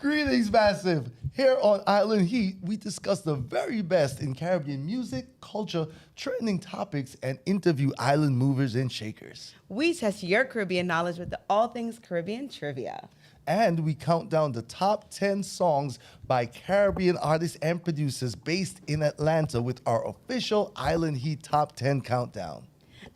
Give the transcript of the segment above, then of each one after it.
Greetings, Massive. Here on Island Heat, we discuss the very best in Caribbean music, culture, trending topics, and interview island movers and shakers. We test your Caribbean knowledge with the All Things Caribbean Trivia. And we count down the top 10 songs by Caribbean artists and producers based in Atlanta with our official Island Heat Top 10 countdown.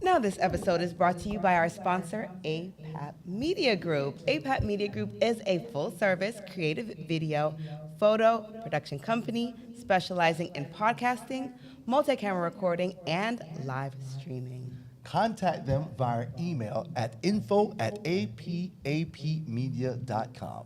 Now, this episode is brought to you by our sponsor, APAP Media Group. APAP Media Group is a full-service creative video, photo, production company specializing in podcasting, multi-camera recording, and live streaming. Contact them via email at info@apapmedia.com.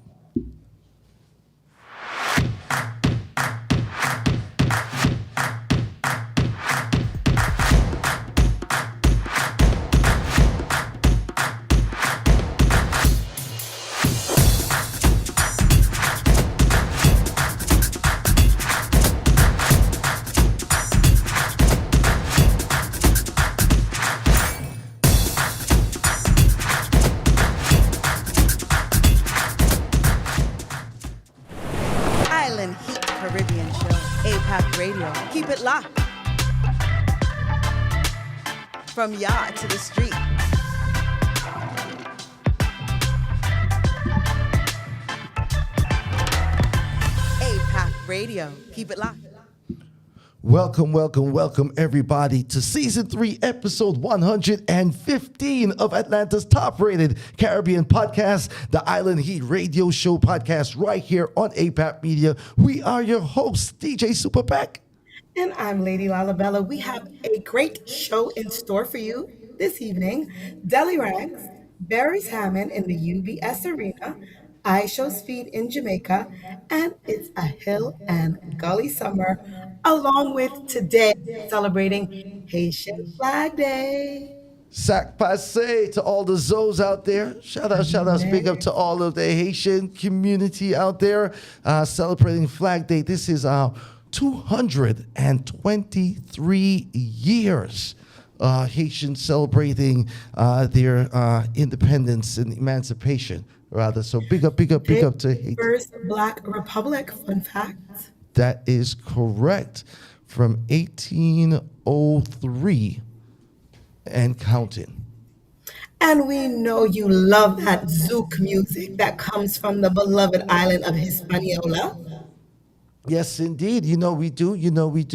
Island Heat Caribbean Show, APAP Radio. Keep it locked. From yacht to the street. APAP Radio. Keep it locked. Welcome, everybody, to Season 3, Episode 115 of Atlanta's top-rated Caribbean podcast, the Island Heat Radio Show podcast, right here on APAP Media. We are your hosts, DJ SuperPEC. And I'm Lady Laleebella. We have a great show in store for you this evening. Deli Ranks, Barry's Hammond in the UBS Arena, I Show Speed in Jamaica, and it's a hill and gully summer, along with today celebrating Haitian Flag Day. Sac passe to all the Zoes out there. Shout out, big up to all of the Haitian community out there celebrating Flag Day. This is our 223 years. Haitians celebrating their independence and emancipation, rather. So big up to Haiti. First Black Republic, fun fact. That is correct. From 1803 and counting. And we know you love that zouk music that comes from the beloved island of Hispaniola. Yes, indeed. We do. We're going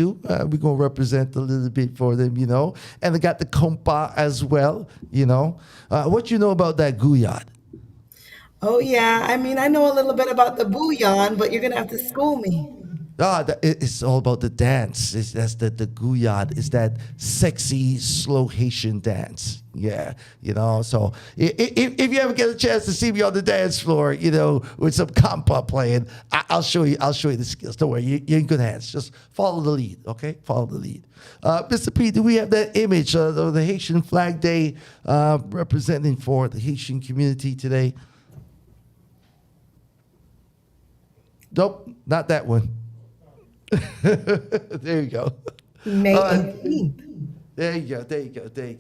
to represent a little bit for them, And they got the compa as well, What you know about that guyad? Oh, yeah. I mean, I know a little bit about the bouillon, but you're going to have to school me. It's all about the dance. That's the guyad. It's that sexy, slow Haitian dance. Yeah, So if you ever get a chance to see me on the dance floor, with some compa playing, I'll show you the skills. Don't worry, you're in good hands. Just follow the lead, okay? Follow the lead. Mr. P, do we have that image of the Haitian Flag Day representing for the Haitian community today? Nope, not that one. There you go. May 18th. There you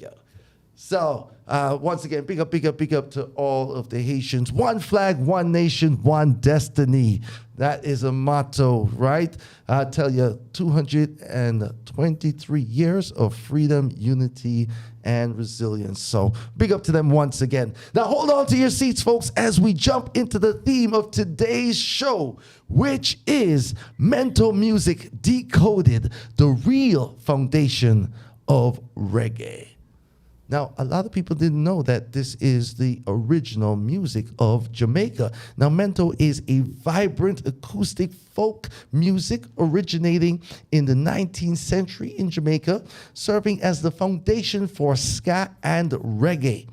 go. So, once again, big up to all of the Haitians. One flag, one nation, one destiny. That is a motto, right? I tell you, 223 years of freedom, unity, and resilience. So, big up to them once again. Now, hold on to your seats, folks, as we jump into the theme of today's show, which is Mento music decoded, the real foundation of reggae. Now, a lot of people didn't know that this is the original music of Jamaica. Now, Mento is a vibrant acoustic folk music originating in the 19th century in Jamaica, serving as the foundation for ska and reggae.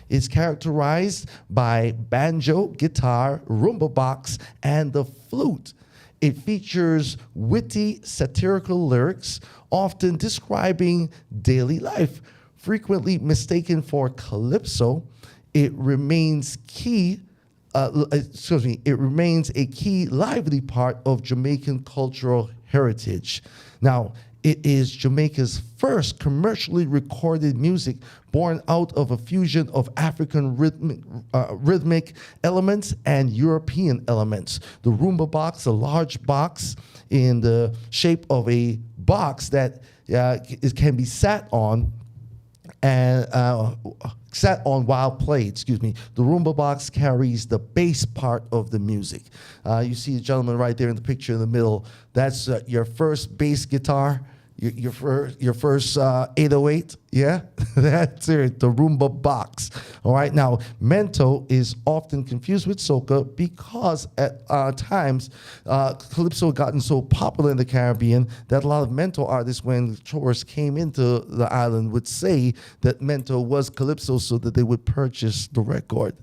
It's characterized by banjo, guitar, rumba box, and the flute. It features witty, satirical lyrics, often describing daily life. Frequently mistaken for calypso, it remains It remains a key lively part of Jamaican cultural heritage. Now, It is Jamaica's first commercially recorded music born out of a fusion of African rhythmic elements and European elements. The rumba box, a large box in the shape of a box that it can be sat on and sat on while played. Excuse me. The rumba box carries the bass part of the music. You see the gentleman right there in the picture in the middle. That's your first bass guitar. Your first 808, yeah, that's it, the rumba box. All right, now Mento is often confused with soca because at times calypso had gotten so popular in the Caribbean that a lot of Mento artists, when tourists came into the island, would say that Mento was calypso so that they would purchase the record.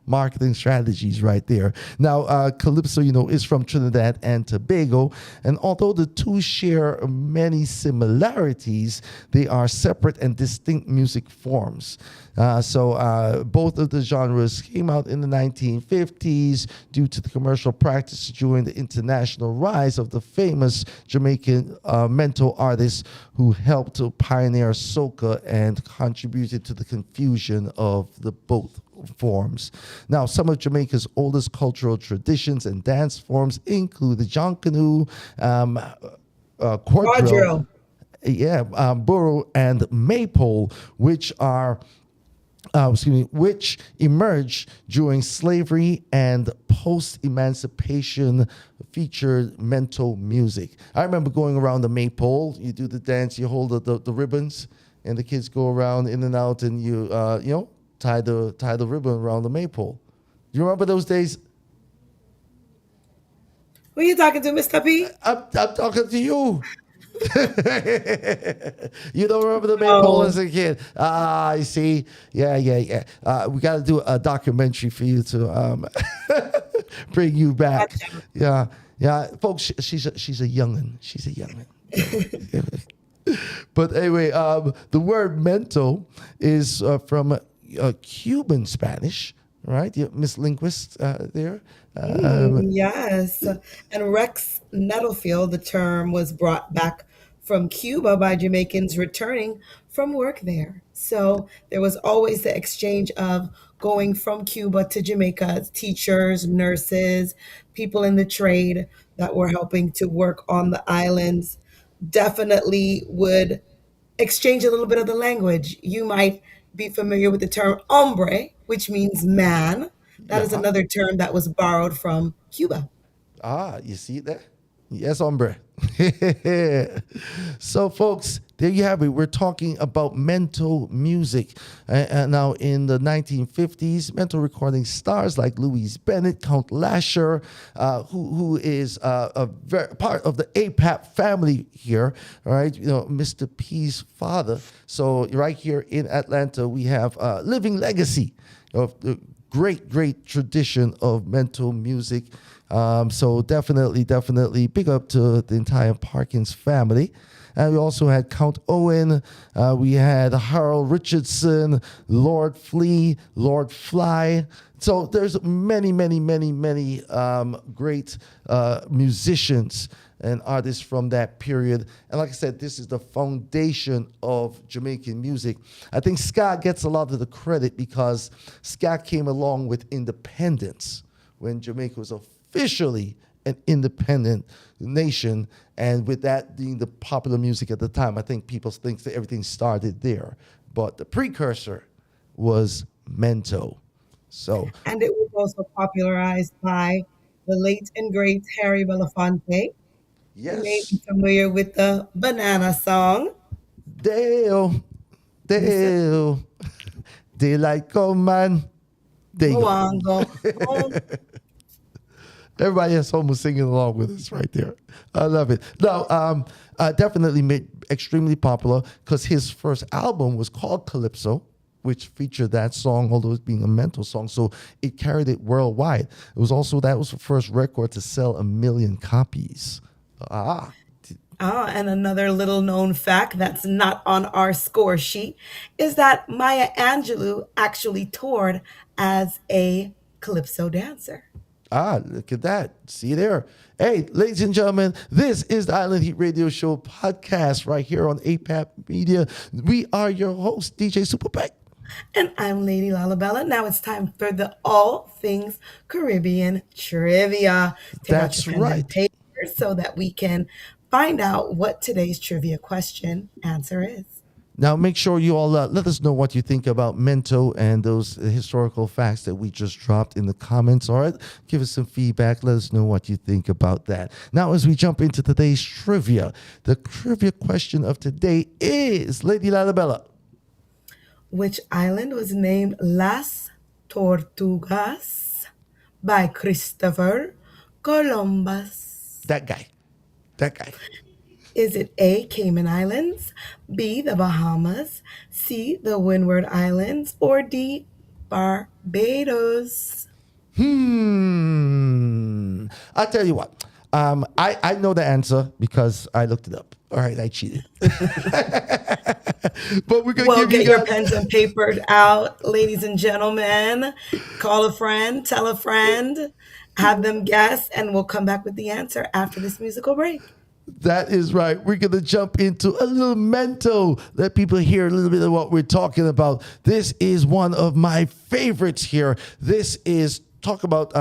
Marketing strategies right there. Now calypso, is from Trinidad and Tobago, and although the two share many similarities, they are separate and distinct music forms. So both of the genres came out in the 1950s due to the commercial practice during the international rise of the famous Jamaican Mento artists who helped to pioneer soca and contributed to the confusion of the both forms. Now, some of Jamaica's oldest cultural traditions and dance forms include the jonkanoo, quadrille, Quadrille. burro and maypole, which emerged during slavery and post-emancipation featured Mento music. I remember going around the maypole. You do the dance, you hold the ribbons, and the kids go around in and out, and you tie the ribbon around the maypole. Do you remember those days? Who are you talking to, Mr. P? I'm talking to you. You don't remember the maypole No. as a kid? I see. Yeah. We got to do a documentary for you to bring you back. Gotcha. Yeah, folks. She's a youngin. She's a youngin. But anyway, the word mento is from Cuban Spanish, right? Miss Linguist there. Yes. And Rex Nettlefield, the term was brought back from Cuba by Jamaicans returning from work there. So there was always the exchange of going from Cuba to Jamaica, teachers, nurses, people in the trade that were helping to work on the islands definitely would exchange a little bit of the language. You might be familiar with the term hombre, which means man. That is Yeah. another term that was borrowed from Cuba. You see it there? Yes, hombre. So, folks, there you have it. We're talking about Mento music. And now, in the 1950s, Mento recording stars like Louise Bennett, Count Lasher, who is part of the APAP family here, all right? Mr. P's father. So, right here in Atlanta, we have a living legacy of the great tradition of Mento music. So definitely big up to the entire Parkins family. And we also had Count Owen, we had Harold Richardson, Lord Flea, Lord Fly. So there's many great musicians and artists from that period. And like I said, this is the foundation of Jamaican music. I think ska gets a lot of the credit because ska came along with independence when Jamaica was officially an independent nation. And with that being the popular music at the time, I think people think that everything started there. But the precursor was Mento. So, And it was also popularized by the late and great Harry Belafonte. You may be yes, familiar with the Banana Song. Dale, Listen, Dale, daylight come, man. There you go go. on, go home. Everybody at home was singing along with us right there. I love it. Now, definitely made extremely popular because his first album was called Calypso, which featured that song, although it being a mental song. So it carried it worldwide. That was the first record to sell 1 million copies. Ah, And another little known fact that's not on our score sheet is that Maya Angelou actually toured as a calypso dancer. Look at that. See there. Hey, ladies and gentlemen, this is the Island Heat Radio Show podcast right here on APAP Media. We are your host, DJ SuperPEC. And I'm Lady Laleebella. Now it's time for the All Things Caribbean Trivia. Take out That's your pen right. and paper so that we can find out what today's trivia question answer is. Now, make sure you all let us know what you think about Mento and those historical facts that we just dropped in the comments. All right, give us some feedback. Let us know what you think about that. Now, as we jump into today's trivia, the trivia question of today is, Lady Laleebella, Which island was named Las Tortugas by Christopher Columbus? that guy. Is it A, Cayman Islands, B, the Bahamas, C, the Windward Islands, or D, Barbados? I'll tell you what. I know the answer because I looked it up. All right, I cheated. But we're going to Well, give get you your guys... pens and papers out, ladies and gentlemen. Call a friend, tell a friend, have them guess, and we'll come back with the answer after this musical break. That is right. We're going to jump into a little Mento. Let people hear a little bit of what we're talking about. This is one of my favorites here. This is talk about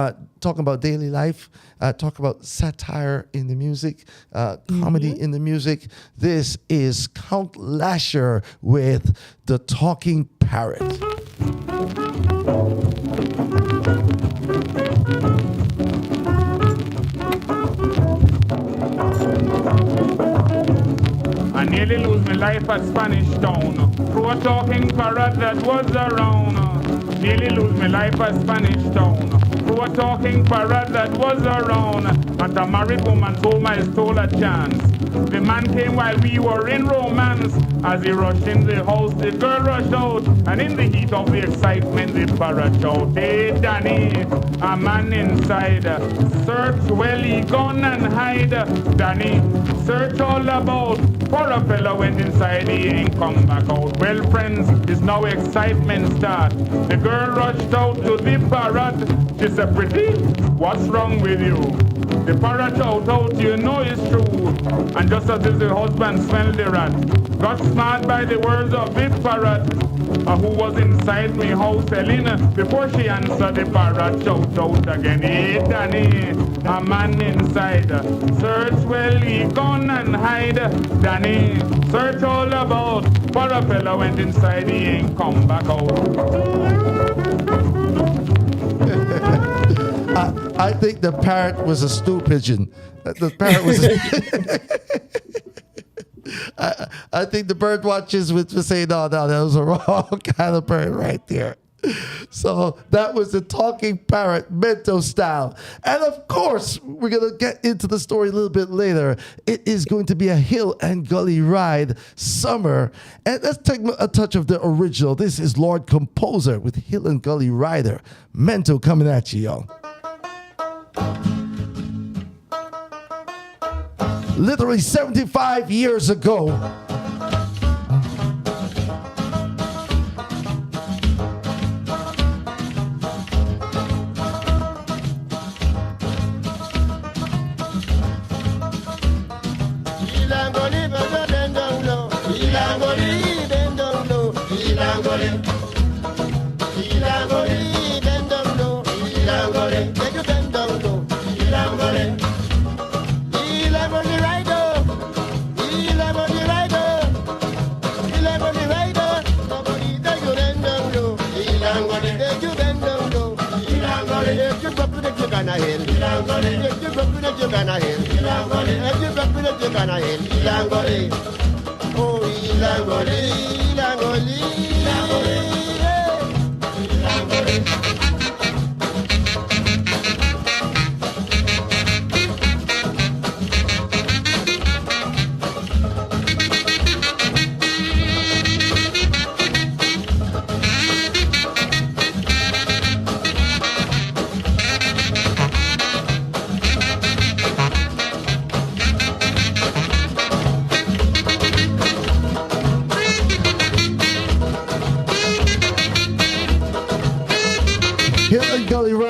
daily life, talk about satire in the music, comedy in the music. This is Count Lasher with The Talking Parrot. I nearly lose my life at Spanish Town through a talking parrot that was around. Nearly lose my life at Spanish Town through a talking parrot that was around. Not a married woman told my stole a chance. The man came while we were in romance. As he rushed in the house, the girl rushed out, and in the heat of the excitement, the parrot shouted, "Hey, Danny, a man inside. Search well, he gone and hide. Danny, search all about. For a fellow went inside, he ain't come back out. Well, friends, it's now excitement start. The girl rushed out to the parrot. She said, "Pretty, what's wrong with you?" The parrot out, you know it's true. And just as if the husband smelled the rat, got smart by the words of the parrot, who was inside me house telling her. Before she answered, the parrot shout out again, "Hey, Danny, a man inside. Search well, he gone and hide. Danny, search all about. For a fellow went inside, he ain't come back out." I think the parrot was a stool pigeon. The parrot was. I think the bird watchers would say, no, that was a wrong kind of bird right there. So that was the talking parrot, Mento style. And of course, we're going to get into the story a little bit later. It is going to be a hill and gully ride, summer. And let's take a touch of the original. This is Lord Composer with Hill and Gully Rider. Mento coming at you, y'all. Literally 75 years ago,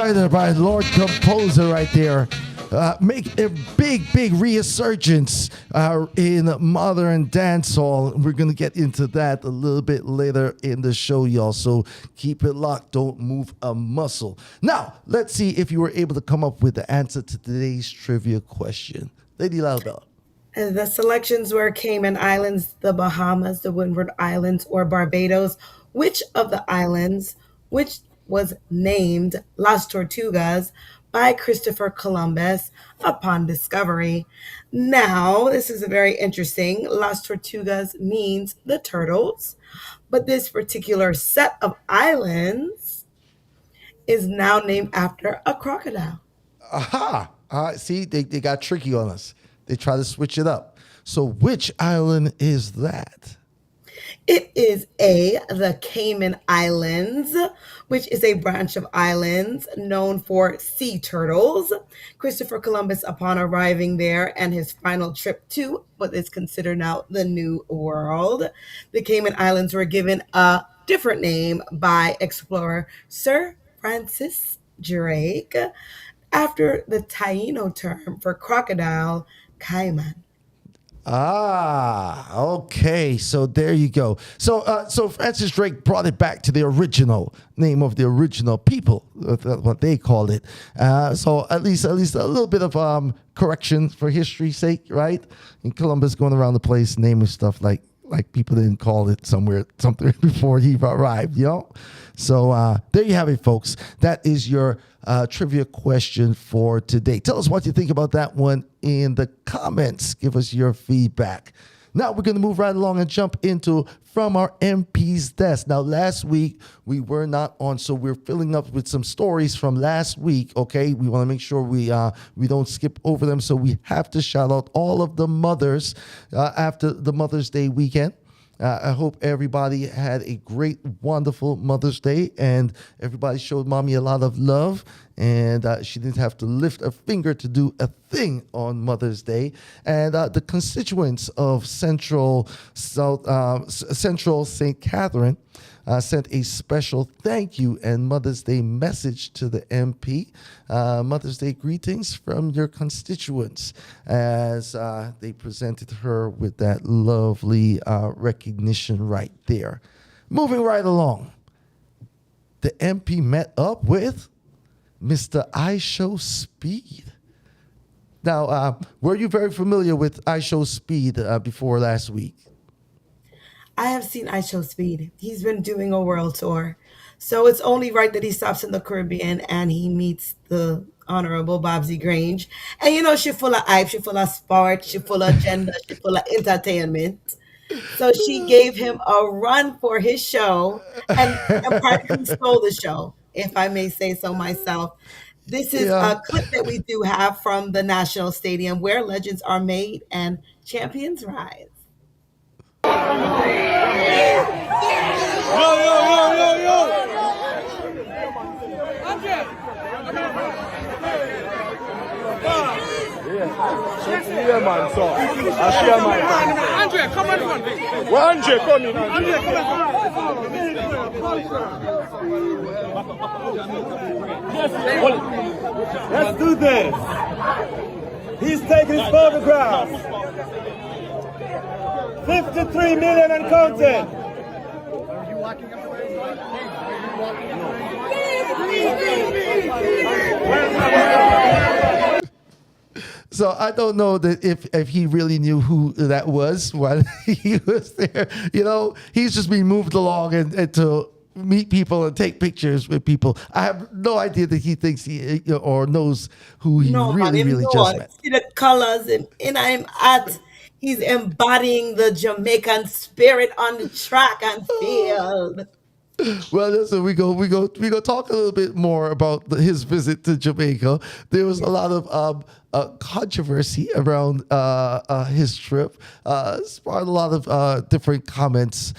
all right, Lord Composer right there. Make a big resurgence in modern dancehall. We're going to get into that a little bit later in the show, y'all. So keep it locked. Don't move a muscle. Now, let's see if you were able to come up with the answer to today's trivia question. Lady Laleebella. And the selections were Cayman Islands, the Bahamas, the Windward Islands, or Barbados. Which of the islands, which was named Las Tortugas by Christopher Columbus upon discovery? Now, this is very interesting. Las Tortugas means the turtles, but this particular set of islands is now named after a crocodile. Aha! See, they got tricky on us. They try to switch it up. So which island is that? It is A, the Cayman Islands, which is a branch of islands known for sea turtles. Christopher Columbus, upon arriving there and his final trip to what is considered now the New World, the Cayman Islands were given a different name by explorer Sir Francis Drake after the Taino term for crocodile, caiman. Okay. So there you go. So Francis Drake brought it back to the original name of the original people, what they called it. So at least a little bit of correction for history's sake, right? And Columbus going around the place naming stuff like people didn't call it something before he arrived, you know? So there you have it, folks. That is your trivia question for today. Tell us what you think about that one in the comments. Give us your feedback. Now we're going to move right along and jump into From Our MP's Desk. Now, last week we were not on, so we're filling up with some stories from last week, okay? We want to make sure we don't skip over them, so we have to shout out all of the mothers after the Mother's Day weekend. I hope everybody had a great, wonderful Mother's Day, and everybody showed mommy a lot of love, and she didn't have to lift a finger to do a thing on Mother's Day. And the constituents of Central St. Catherine sent a special thank you and Mother's Day message to the MP. Mother's Day greetings from your constituents as they presented her with that lovely recognition right there. Moving right along, the MP met up with Mr. I Show Speed. Now, were you very familiar with I Show Speed before last week? I have seen I Show Speed. He's been doing a world tour. So it's only right that he stops in the Caribbean and he meets the Honorable Babsy Grange. And you know, she's full of hype, she's full of sport, she's full of gender, she's full of entertainment. So she gave him a run for his show and practically stole the show, if I may say so myself. This is a clip that we do have from the National Stadium where legends are made and champions rise. Yeah, man, so I share my time. Andre, come on. Well, Andre, come in. Andre, come on. Let's do this. He's taking his photograph. 53 million and counting. So I don't know that if he really knew who that was when he was there. You know, he's just being moved along and to meet people and take pictures with people. I have no idea that he thinks he or knows who he really just met. See the colors and I'm at. He's embodying the Jamaican spirit on the track and field. Well, listen, we go talk a little bit more about his visit to Jamaica. There was a lot of controversy around his trip. Sparked a lot of different comments,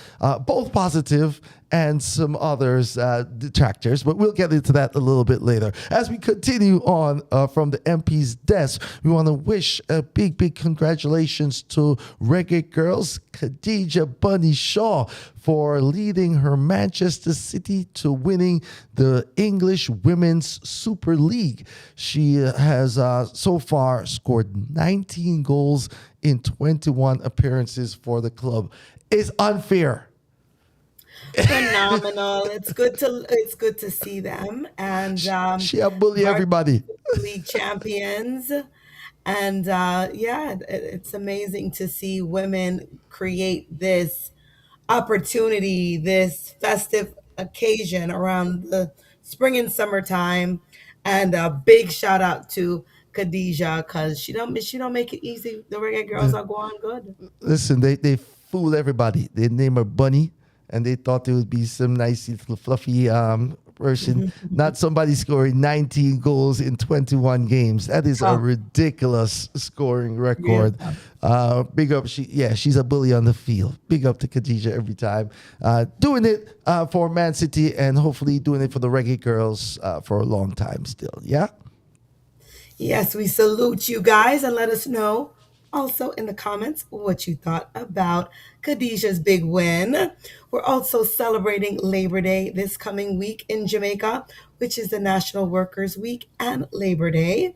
both positive and some others detractors, but we'll get into that a little bit later. As we continue on from the MP's desk, we want to wish a big congratulations to Reggae Girls Khadija Bunny Shaw for leading her Manchester City to winning the English Women's Super League. She has so far scored 19 goals in 21 appearances for the club. It's unfair. Phenomenal. It's good to see them, and She bully everybody. league champions. And yeah, it's amazing to see women create this opportunity, this festive occasion around the spring and summertime. And a big shout out to Khadijah, because she don't make it easy. The reggae girls are going good. Listen, they fool everybody. They name her Bunny, and they thought it would be some nice little fluffy person. Not somebody scoring 19 goals in 21 games. That is a ridiculous scoring record. Big up, she's a bully on the field. Big up to Khadija every time. Doing it for Man City, and hopefully doing it for the Reggae Girls for a long time still. Yeah? Yes, we salute you guys, and let us know also in the comments what you thought about Khadijah's big win. We're also celebrating Labor Day this coming week in Jamaica, which is the National Workers Week and Labor Day.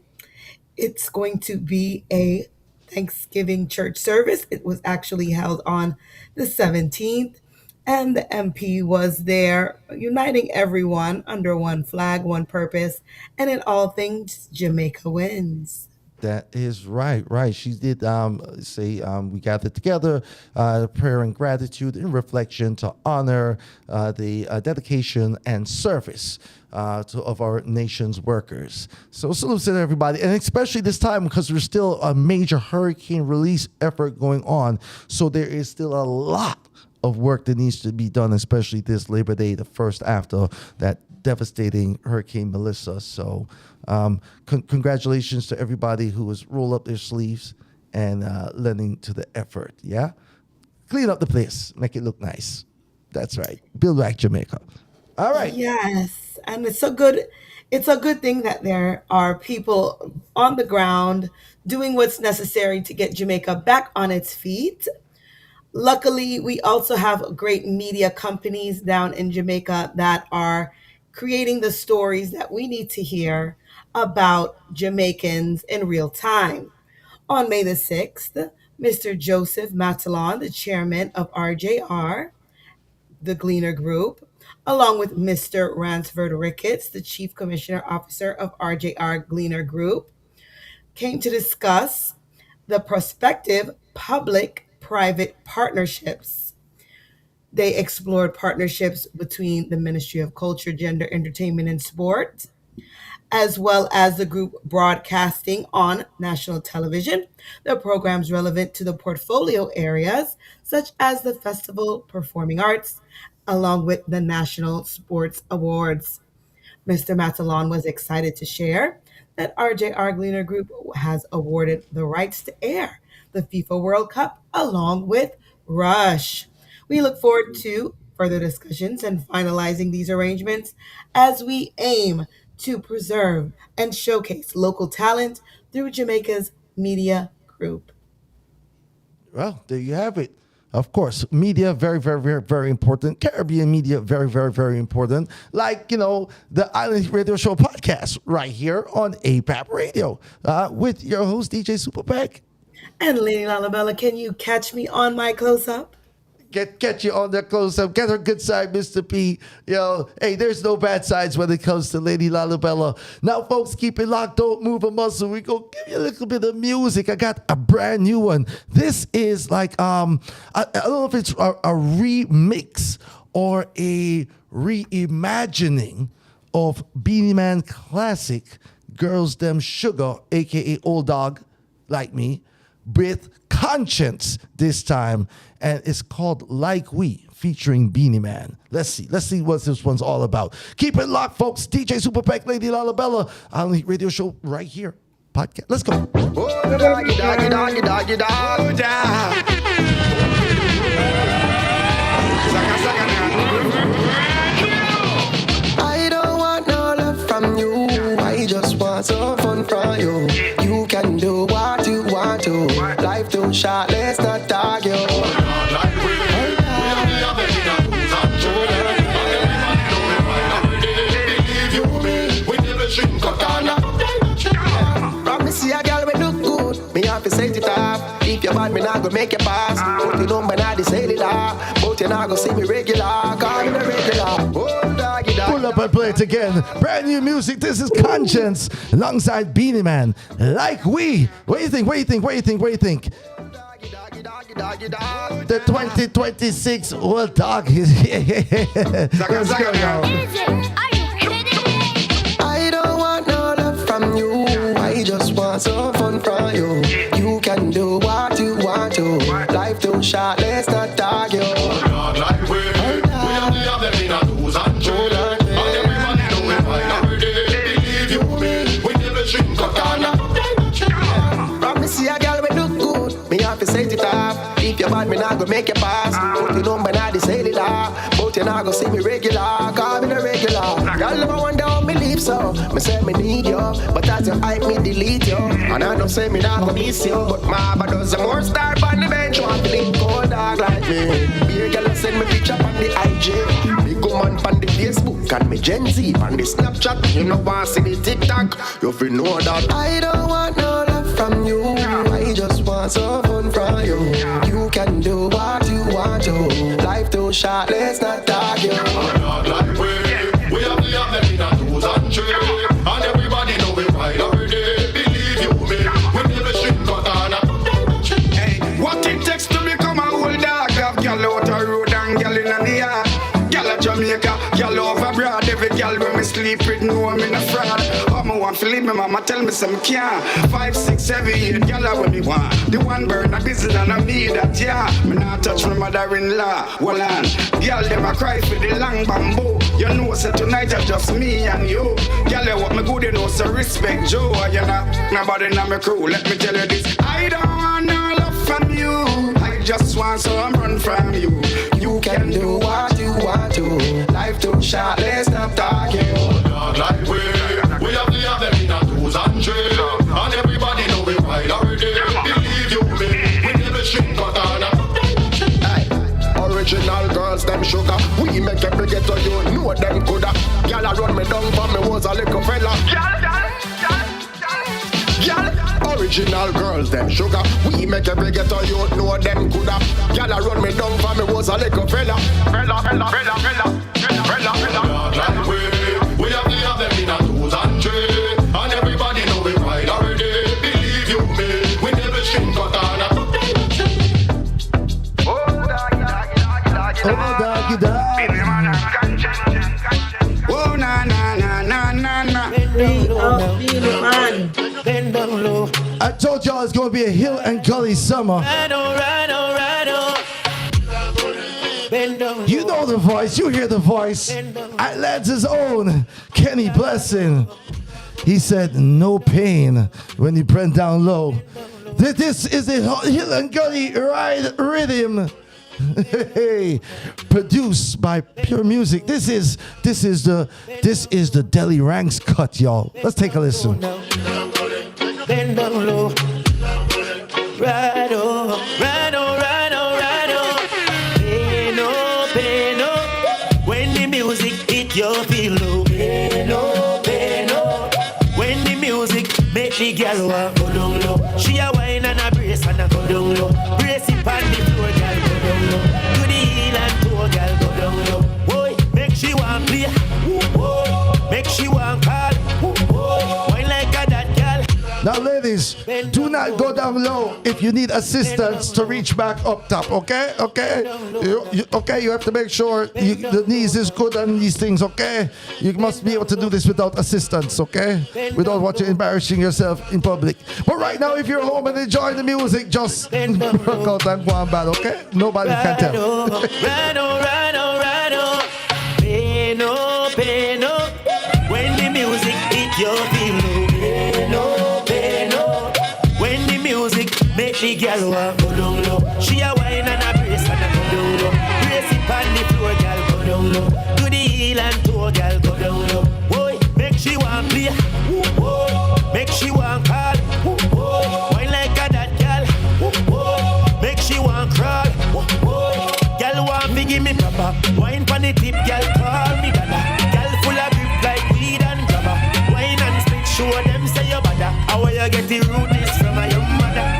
It's going to be a Thanksgiving church service. It was actually held on the 17th, and the MP was there uniting everyone under one flag, one purpose, and in all things, Jamaica wins. That is right. She did say we gathered together, prayer and gratitude in reflection to honor the dedication and service of our nation's workers. So salute to everybody, and especially this time because there's still a major hurricane release effort going on. So there is still a lot of work that needs to be done, especially this Labor Day, the first after that devastating Hurricane Melissa. So congratulations to everybody who has rolled up their sleeves and lending to the effort. Yeah, clean up the place, make it look nice. That's right. Build back Jamaica. All right. Yes, and it's a good thing that there are people on the ground doing what's necessary to get Jamaica back on its feet. Luckily, we also have great media companies down in Jamaica that are creating the stories that we need to hear about Jamaicans in real time. On May the 6th, Mr. Joseph Matalon, the chairman of RJR, the Gleaner Group, along with Mr. Ransford Ricketts, the chief commissioner officer of RJR Gleaner Group, came to discuss the prospective public-private partnerships. They explored partnerships between the Ministry of Culture, Gender, Entertainment, and Sport, as well as the group broadcasting on national television, the programs relevant to the portfolio areas, such as the Festival Performing Arts, along with the National Sports Awards. Mr. Matalon was excited to share that RJR Gleaner Group has awarded the rights to air the FIFA World Cup along with Rush. We look forward to further discussions and finalizing these arrangements as we aim to preserve and showcase local talent through Jamaica's media group. Well, there you have it. Of course, media, very important. Caribbean media, very important. Like, the Island Radio Show podcast right here on APAP Radio with your host, DJ SuperPEC. And Lady Laleebella, can you catch me on my close-up? Get you on that close-up. Get her good side, Mr. P. Hey, there's no bad sides when it comes to Lady Laleebella. Now, folks, keep it locked. Don't move a muscle. We're going to give you a little bit of music. I got a brand new one. This is like, I don't know if it's a remix or a reimagining of Beanie Man classic, Girls Them Sugar, a.k.a. Old Dog Like Me, with Conscience this time, and it's called Like We, featuring Beanie Man. Let's see what this one's all about. Keep it locked, folks. DJ SuperPEC, Lady Laleebella, Island Radio Show right here. podcast. Let's go. Oh, doggy, doggy, doggy, doggy, dog. I don't want no love from you. I just want some fun from you. You can do what you want to. Life too short, let's not argue. See a girl we look good, me have to set it up. If you're bad, me not go make you pass. Put your number not the cellular, but you not go see me regular. Call me the regular. Oh, doggy, doggy. Pull up and play it again. Brand new music. This is Conscience alongside Beanie Man. Like we. What do you think? What do you think? What do you think? What do you think? The 2026 World Dog is here. Let's go now. I don't want no love from you. I just want some fun from you. You can do what you want to. Life too short, let's not argue. Like we have the other in our do's and children. And everybody know it right every day. Believe you me, we never drink a corner. From me see a girl we look good, me have to set it up. If you're bad, me not go make you pass. Put your number not the cellular, but you not go see me regular. Call me the regular. Girl never wonder how me live so. Me say me need you, but as you hype me delete you. And I don't say me not go miss you, but my bad does more star on the bench. Want to link cold dog like me. Be a girl send me picture on the IG. Big woman on the Facebook and me Gen Z on the Snapchat. You know want see the TikTok, you feel know that. I don't want no love from you. I just want some fun from you. You can do what you want to. Life too short, let's not argue. Like we have the other in our do's and trade. And everybody know it right every day. Believe you me, we never shrink a corner. Hey, what it takes to become a old dog? Have gal out the road and gal in the yard. Gal at Jamaica, gal over abroad. Every gal when me sleep with know I'm in a fraud. Mama want to leave me, mama tell me some can't. 5, 6, 7, 8, gal are when me want. The one burn a business and I need that, yeah. Me not touch my mother-in-law, well on. Gal them a cry for the long bamboo. You know, so tonight it's just me and you. Gal, what me good, you know, so respect Joe. You know, nobody in my crew, let me tell you this. I don't want no love from you. I just want some run from you. You can do what you want to. Life too short, let's stop talking. Like we have the other in our do's and trade. And everybody know it right every day. Believe you me, we never shrink a corner. Original girls, them sugar. We make every ghetto you know them coulda. Y'all run me down for me was a little fella. Y'all, original girls, them sugar. We make every ghetto you know them coulda. Y'all run me down for me was a little fella. Like we have the other in our do's and trade. And everybody know it right every day. Believe you me, we never shrink a corner. Oh, doggy, dog. Oh, na na na na na na. Bend down low. I told y'all it's going to be a hill and gully summer. Bend down low. You know the voice. You hear the voice. Atlanta's own Kenny Blessing. He said no pain when you bend down low. This is the hill and gully ride rhythm. Hey, produced by Pure Music. This is the Deli Ranks cut, y'all. Let's take a listen. Bend down low. Ride on, ride on, ride on, ride on. Pain up. When the music hit your pillow. Pain up. When the music make the girl walk go down low. She a wine and a brace and a go down low. Brace it on the floor, girl, go down low. To the heel and toe, girl, go down low. Boy, make she want play. Make she want call. Wine like a that girl. Now, ladies, do not go down low if you need assistance to reach back up top, okay? Okay, you have to make sure the knees is good on these things, okay? You must be able to do this without assistance, okay? We don't want you embarrassing yourself in public. But right now, if you're home and enjoying the music, just work out and go on bad, okay? Nobody can tell. Ride on. Pain up. When the music hit your pillow. Pain up. The girl want go down low. She a wine and a brace and a go down low. Brace it on the floor, girl, go down low. Do the heel and toe, girl, go down low. Boy, make she want play. Whoa, make she want call. Whoa, wine like a that girl. Whoa, make she want crawl. Whoa, girl want to give me proper. Wine pon the tip, girl, call me dada. Girl full of grip like weed and grabber. Wine and split, show them say you bada. How you get the rudeness from your mother?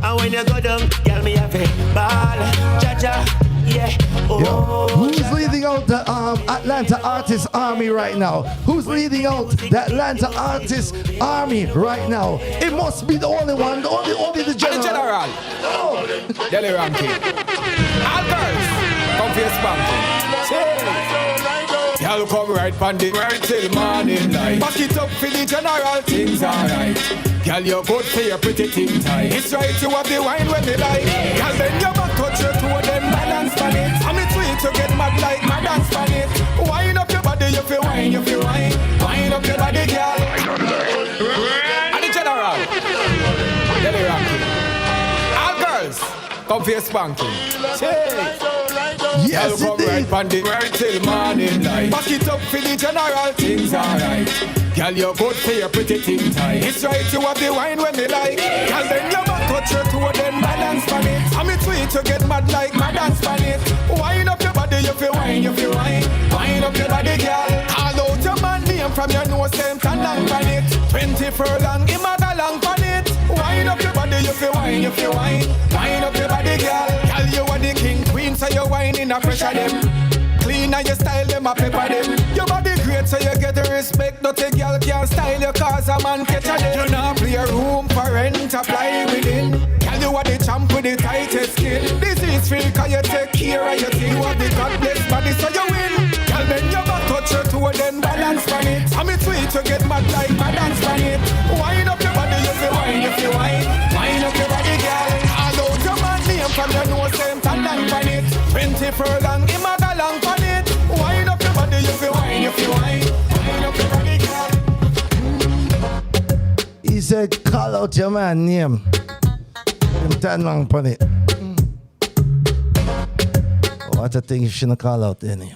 And when you go down, girl, me have a ball. Jaja, yeah. Yo, who's leading out the Atlanta Artist Army right now? Who's leading out the Atlanta Artist Army right now? It must be the only one, only the general. The general. Oh. Delhi ranking. All girls, come for your spanking. Y'all come right pan the right till morning light. Back it up for the general, things alright. Girl, you're good for your pretty thing tight. It's right to have the wine when they like. Girl, then your back touch your toe, then balance pan it. I'm sweet to get mad like my dance pan it. Wind up your body, you feel wine, you feel wine. Wind up your body, girl. And the general, Delhi ranking. All girls, come for your spanking. Yes, come indeed. right pan the right till morning light. Back it up for the general, things alright. Girl, you're good for your pretty thing tight. It's right to have the wine when they like. Girl, then your back touch your toe, then balance pan it. I'm sweet to get mad like my dance pan it. Wind up your body, you feel wine, you feel wine. Wind up your body, girl. Call out your man name from your nose, same and long pan it. 20 furlong, him a go long pan it. Wind up your body, you feel wine, you feel wine. Wind up your body, girl. Girl, you are the king, queen, so you wine in a pressure them. Clean and your style them a pepper them. Your body great so you get the respect. Not a girl can style you cause a man catch a them. You not play a room for rent apply within. Girl you are the champ with the tightest skin. This is free cause you take care of your thing. You are the God blessed body so you win. Girl then your back touch your toe then balance on it. I'm sweet to get mad like my dance on it. Wind up your body you feel wine, you feel wine. Wind up your body girl. All out your man name from your nose same and long on it. 20 furlong him a go long on it. Wind up your body, you feel wine, you feel wine. Wind up your body, girl. He said, call out your man name. Him turn long on it. What a thing you shouldn't call out their name.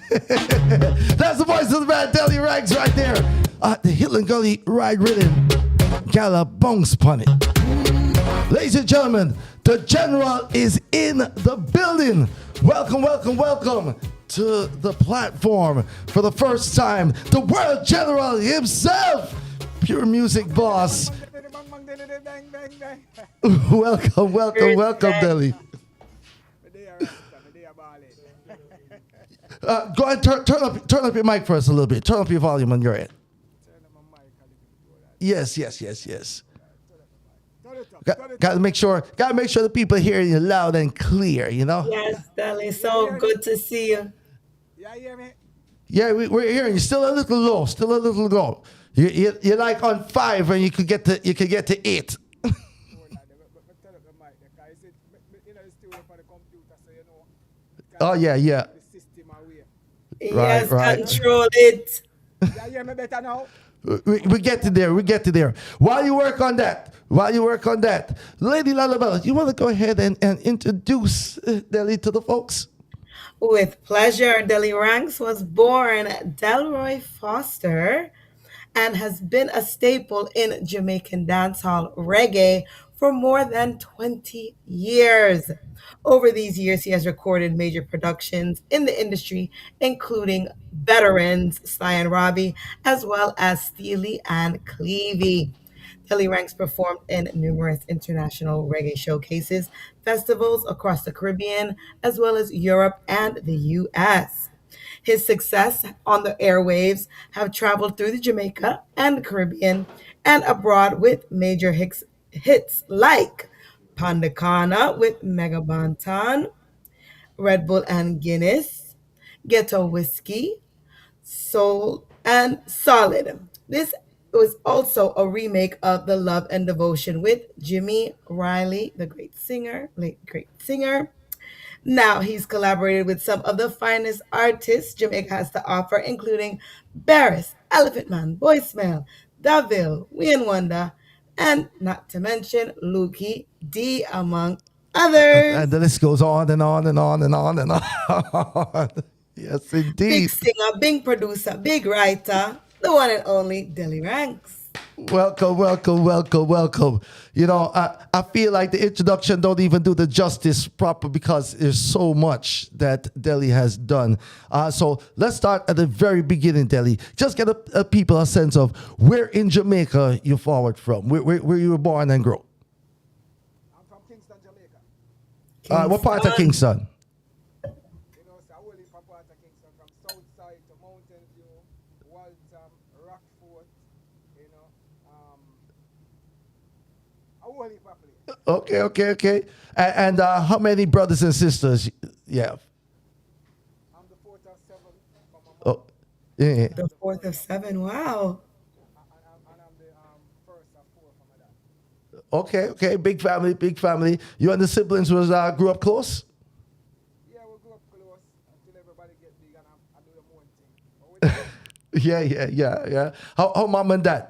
That's the voice of the band Delhi Rags right there. The Hill and Gully Ride Rhythm. Gala bounce pon it. Ladies and gentlemen, the General is in the building. Welcome, welcome, welcome to the platform for the first time. The World General himself, Pure Music Boss. Welcome, welcome, welcome, Delhi. Go ahead, turn up your mic for us a little bit. Turn up your volume on your end. Yes. Got to make sure the people hear you loud and clear, you know? Yes, Deli, so good to see you. Yeah, you hear me? Yeah, we're hearing you. Still a little low. You're like on 5 and you could get to 8. Oh, yeah. Yes, Right. control it. Yeah, you hear me better now? We get to there. While you work on that, Lady Laleebella, you want to go ahead and introduce Delhi to the folks? With pleasure, Delhi Ranks was born Delroy Foster and has been a staple in Jamaican dancehall reggae for more than 20 years. Over these years, he has recorded major productions in the industry, including veterans Sly and Robbie, as well as Steely and Clevie. Kelly Ranks performed in numerous international reggae showcases, festivals across the Caribbean, as well as Europe and the US. His success on the airwaves have traveled through the Jamaica and the Caribbean and abroad with major hits like Pandakana with Mega Bantan, Red Bull and Guinness, Ghetto Whiskey, Soul, and Solid. This was also a remake of The Love and Devotion with Jimmy Riley, the late great singer. Now he's collaborated with some of the finest artists Jamaica has to offer, including Barris, Elephant Man, Boy Smell, Daville, Wayne Wonder, and not to mention Lukey D, among others. And the list goes on and on and on and on and on. Yes, Big indeed. singer, big producer, big writer, the one and only Deli Ranks. Welcome, welcome, welcome, welcome. You know, I feel like the introduction don't even do the justice proper because there's so much that Deli has done. So let's start at the very beginning, Deli. Just get people a sense of where in Jamaica you're forward from, where you were born and grew. I'm from Kingston, Jamaica. What part of Kingston? You know, so I will live from part of Kingston, from south side to Mountain View, Waltham, Rockford, you know. I will live properly. Okay. And how many brothers and sisters you have? I'm the fourth of seven from my mom, Oh, yeah. The fourth of seven. Wow. and I'm the first of four from my dad. Okay. Big family, big family. You and the siblings grew up close? Yeah, we grew up close until everybody get big and I do the own thing. But we Yeah. How mom and dad?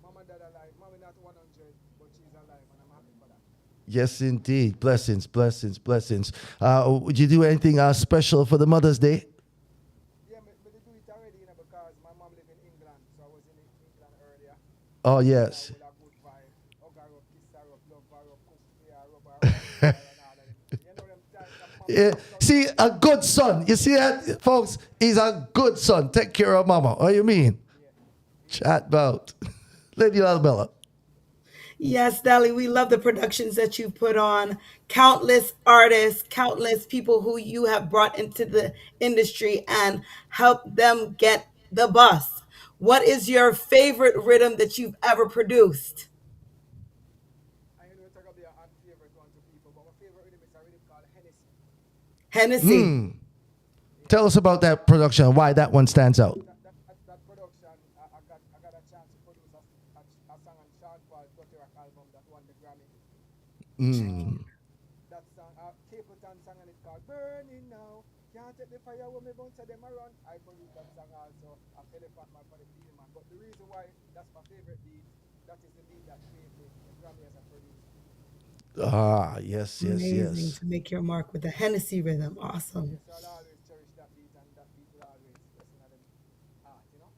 mom and dad alive. Mom is not 100, but she's alive and I'm happy for that. Yes, indeed. Blessings. Would you do anything special for the Mother's Day? Yeah, but they do it already, you know, because my mom live in England, so I was in England earlier. Oh, yes. With a good vibe. Hug her up, kiss her up, love her up, cook her, rub her up, and all of them. You know them times that mom Yeah. See, a good son. You see that, folks? He's a good son. Take care of mama. What do you mean? Chat about. Lady Laleebella. Yes, Deli, we love the productions that you put on. Countless artists, countless people who you have brought into the industry and helped them get the bus. What is your favorite rhythm that you've ever produced? I know it's going to be an unfavorite one to people, but my favorite rhythm is a rhythm called Hennessy. Hennessy. Tell us about that production and why that one stands out. That production, I got a chance to produce a song on Sean Paul's Dirty Rock album that won the Grammy. That song, Capleton song, and it's called Burning Now. Can't take the fire when me bounce them around. I produced that song also. I'm Elephant Man for the beat man. But the reason why that's my favorite beat, that is the beat that gave me the Grammy as a producer. Yes. Amazing to make your mark with the Hennessy rhythm. Awesome. So I'll always cherish that beat, and that beat will always listen to them art, you know?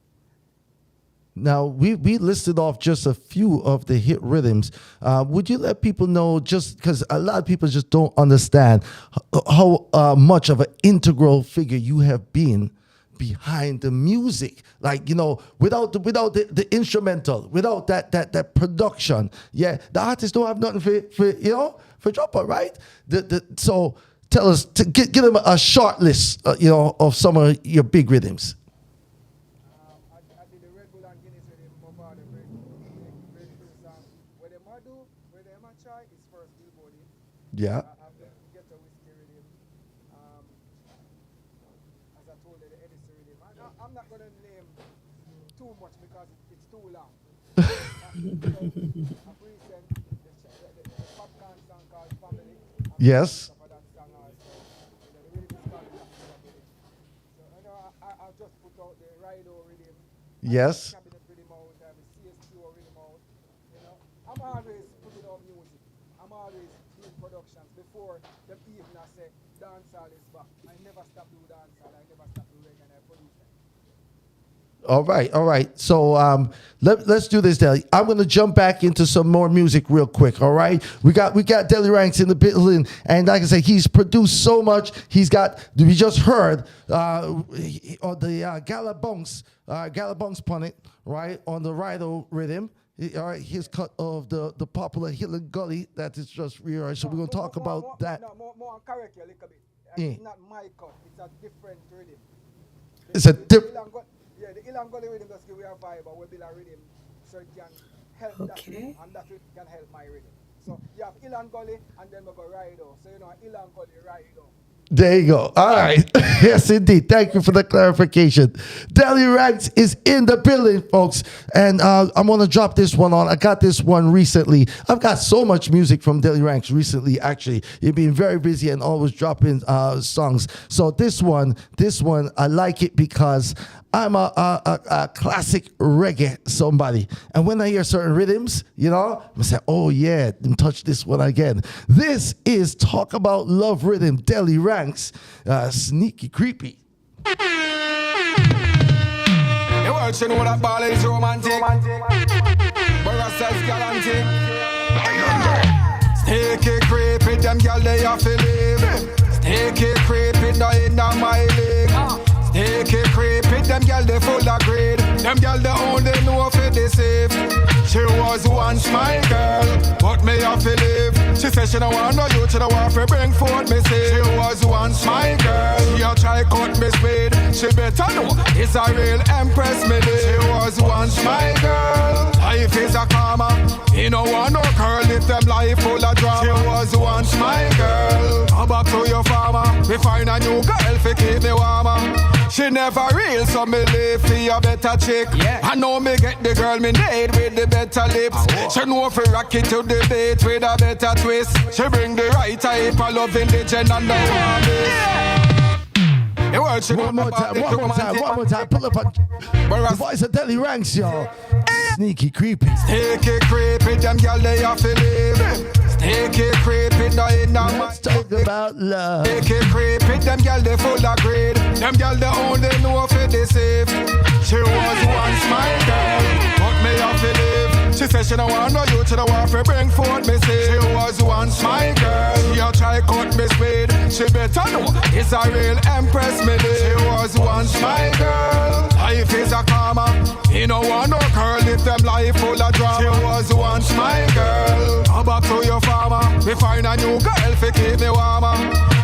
Now, we listed off just a few of the hit rhythms. Would you let people know, just because a lot of people just don't understand how much of an integral figure you have been behind the music? Like, you know, without the instrumental, without that production, the artists don't have nothing for dropper, right? So tell us, give them a short list, of some of your big rhythms. I did the Red Bull and Guinness with him over the break two song. Where them a do, where them a try, is first Billboard hit. Yeah. I've get a whiskey with him. As I told you, the Edison with him. I'm not going to name too much because it's too long. I've recent the popcorn song called Family. Yes. For that song also. The rhythm is called Captivated. So I'll just put out the Rido rhythm. Yes. Cabinet rhythm out, the CSQ rhythm out. You know, I'm always putting out music. I'm always doing productions before them even I say dancehall is back. I never stop doing dancehall. I never stop doing reggae, and I produce them. All right. So let's do this, Deli. I'm gonna jump back into some more music real quick. All right. We got Deli Ranks in the building, and like I said, he's produced so much. We just heard on the Galabunks pun it, right, on the Rido rhythm. All right, his cut of the popular Hitler Gully that is just real. So we're gonna talk about that. More correct you a little bit. Yeah. It's not my cut. It's a different rhythm. It's a The Ilan Gully rhythm does give you a vibe, but we build a rhythm so it can help that Okay. rhythm, and that rhythm can help my rhythm. So you have Ilan Gully, and then we go Rido. So Ilan Gully, Rido. There you go. All right. Yes, indeed. Thank you for the clarification. Deli Ranks is in the building, folks. And I'm going to drop this one on. I got this one recently. I've got so much music from Deli Ranks recently, actually. You've been very busy and always dropping songs. So this one, I like it because I'm a classic reggae somebody. And when I hear certain rhythms, I say, oh yeah, touch this one again. This is Talk About Love Rhythm, Deli Ranks, Sneaky Creepy. The world should know that ball is romantic. But Rasta's gallantic. Sneaky creepy, them gyal they have to live. Sneaky creepy, in my league. Sneaky creepy, them gyal they full of greed. Them gyal they only know for deceive. She was once my girl, but me have to live. She said she don't want no youth, she don't want to bring forth me see. She was once my girl, she a try cut me speed. She better know it's a real empress me live. She was once my girl, life is a karma. He no want no girl if them life full of drama. She was once my girl, go back to your farmer. Me find a new girl fi keep me warmer. She never real, so me live for a better chick. Yeah. I know me get the girl me need with the better lips. She know fi rock it to the beat with a better twist. She bring the right type of love in the gen and the warmest. One more time. Pull up on the voice of Deli Ranks, y'all. Sneaky creepy. Sneaky creepy, them gyal they have to live. Sneaky creepy, in my. Let's talk about love. Sneaky creepy, them gyal they full of greed. Them gyal they only know for deceive. She was once my girl, but me have to live. She said she don't want no youth, she don't want to bring forth me see. She was once my girl, she a try cut me speed. She better know it's a real empress me live. She was once my girl, life is a karma. He no want no girl if them life full of drama. She was once my girl, go back to your farmer. Me find a new girl fi keep me warmer.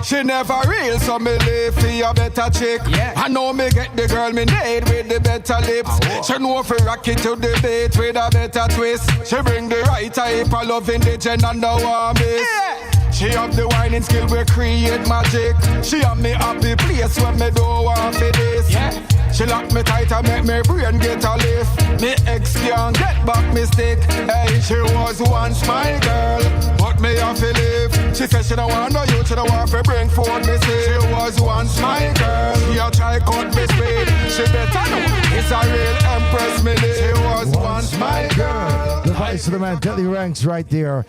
She never real, so me live for a better chick. Yeah. I know me get the girl me need with the better lips. She know fi rock it to the beat with a better twist. She bring the right type of love in the gen and the warmest. She have the whining skill, we create magic. She have me happy place when me do want for this. Yeah. She lock me tight and make me brain get a lift. Me ex can't get back me stick. Hey, she was once my girl, but me have to live. She said she don't want no youth, she don't want to bring forth me see. She was once my girl, she a try cut me speed. She better know it's a real empress me live. She was once my girl. The voice of the man, Deli Ranks, right there.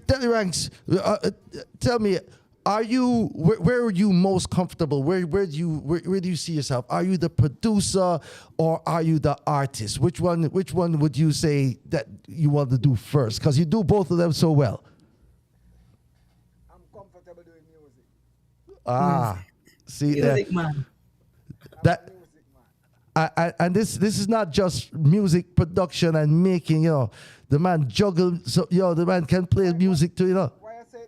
Deli Ranks, tell me, are you where are you most comfortable? Where do you see yourself? Are you the producer or are you the artist? Which one would you say that you want to do first? Because you do both of them so well. I'm comfortable doing music. See Music man. that. And this is not just music production and making. The man juggle. So the man can play music too. Why I say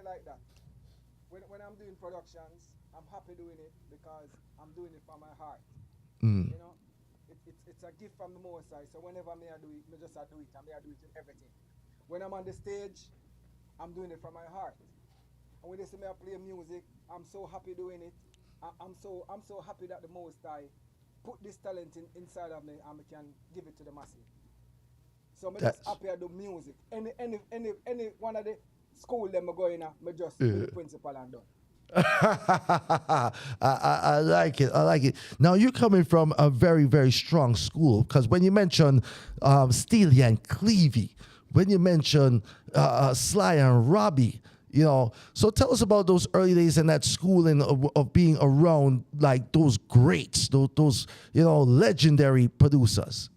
like that? When I'm doing productions, I'm happy doing it because I'm doing it from my heart. It's a gift from the Most High. So whenever me I do it, me just I do it, and me I do it in everything. When I'm on the stage, I'm doing it from my heart. And when they see me I play music, I'm so happy doing it. I'm so happy that the Most High put this talent inside of me and I can give it to the masses. So I'm just happy I do music. Any one of the school them I go in, I just be the principal and done. I like it. Now you're coming from a very, very strong school because when you mention Steely and Clevie, when you mention Sly and Robbie, so tell us about those early days and that schooling of being around like those greats, those legendary producers.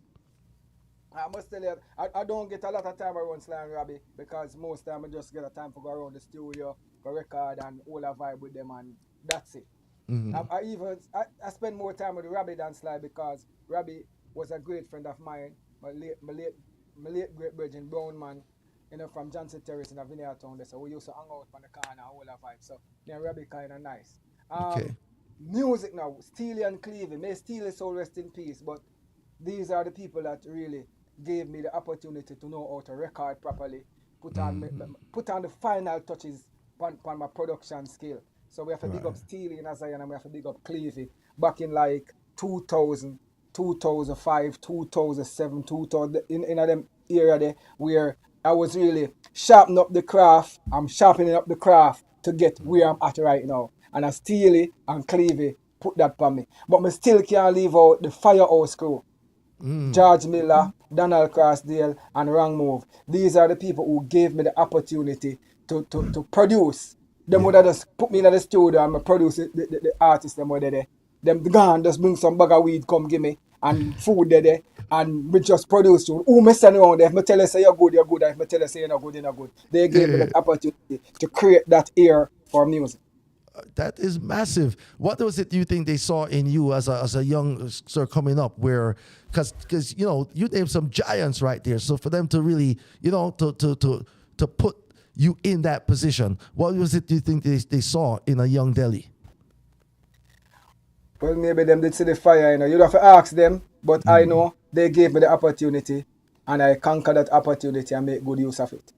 I must tell you, I don't get a lot of time around Sly and Robbie because most time I just get a time to go around the studio, go record and all a vibe with them and that's it. Mm-hmm. I spend more time with Robbie than Sly because Robbie was a great friend of mine, my late great virgin brown man, from Johnson Terrace in a Vineyard Town there. So we used to hang out on the corner, all a vibe. So me and Robbie kind of nice. Okay. Music now, Steely and Clevie. May Steely so rest in peace, but these are the people that really gave me the opportunity to know how to record properly, put on the final touches on my production skill. So we have to big up Steely and Zion and we have to big up Clevie back in like 2000, 2005, 2007, 2000, in them area there where I was really sharpening up the craft. I'm sharpening up the craft to get where I'm at right now. And Steely and Clevie put that on me. But me still can't leave out the Firehouse crew. George Miller, Donald Crossdale, and Wrong Move. These are the people who gave me the opportunity to produce. Them would have just put me in the studio and me produce the artists them were there. Them gone, just bring some bag of weed, come give me, and food there, and we just produce you. Who me send around there? If me tell you say you're good, you're good. If me tell you say you're not good, you're not good. They gave me that opportunity to create that ear for music. That is massive. What was it you think they saw in you as a young sir coming up, where because you named some giants right there, so for them to really to put you in that position, what was it you think they saw in a young Deli? Well, maybe them did see the fire, you'd have to ask them, but I know they gave me the opportunity and I conquered that opportunity and make good use of it.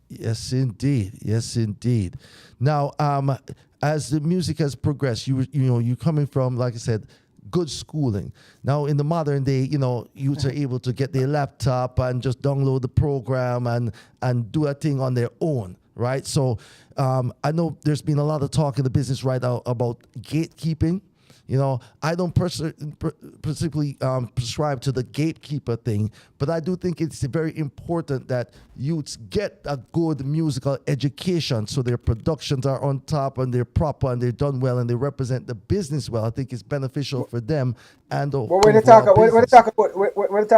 Yes, indeed. Yes, indeed. Now, as the music has progressed, you're coming from, like I said, good schooling. Now, in the modern day, youths are able to get their laptop and just download the program and do a thing on their own, right? So, I know there's been a lot of talk in the business right now about gatekeeping. I don't particularly prescribe to the gatekeeper thing, but I do think it's very important that youths get a good musical education so their productions are on top and they're proper and they're done well and they represent the business well. I think it's beneficial for them and the But when they talk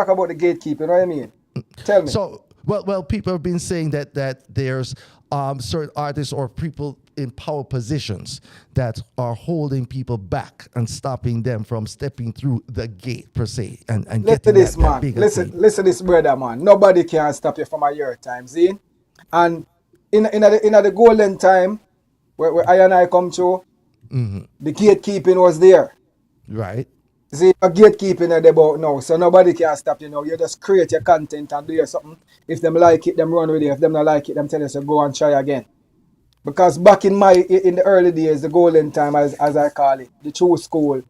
about the gatekeeper, you know what I mean? Tell me. So, well, people have been saying that there's certain artists or people in power positions that are holding people back and stopping them from stepping through the gate per se and listen getting this, that man. bigger Listen, thing. listen this, brother, man. Nobody can stop you from a year time, see? And in the golden time, where I and I come through, the gatekeeping was there. Right. See, a gatekeeping are about now, so nobody can stop you now. You just create your content and do your something. If them like it, them run with it. If them not like it, them tell you to go and try again. Because back in the early days, the golden time, as I call it, the true school,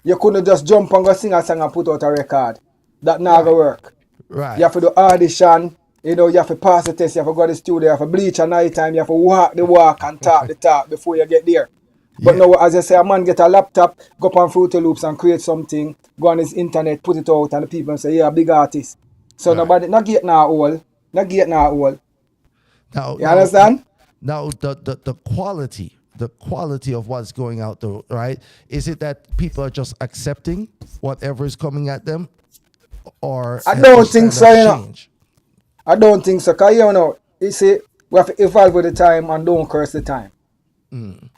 you couldn't just jump and go sing a song and put out a record. That never work. Right. You have to do audition, you have to pass the test, you have to go to the studio, you have to bleach at night time, you have to walk the walk and talk the talk before you get there. But now, as I say, a man get a laptop, go up on Fruity Loops and create something, go on his internet, put it out, and the people say, yeah, big artist. So nobody, not get now old. Now, you understand? Now, the quality of what's going out there, right? Is it that people are just accepting whatever is coming at them? Or I don't think so, I don't think so. Because, you see, we have to evolve with the time and don't curse the time.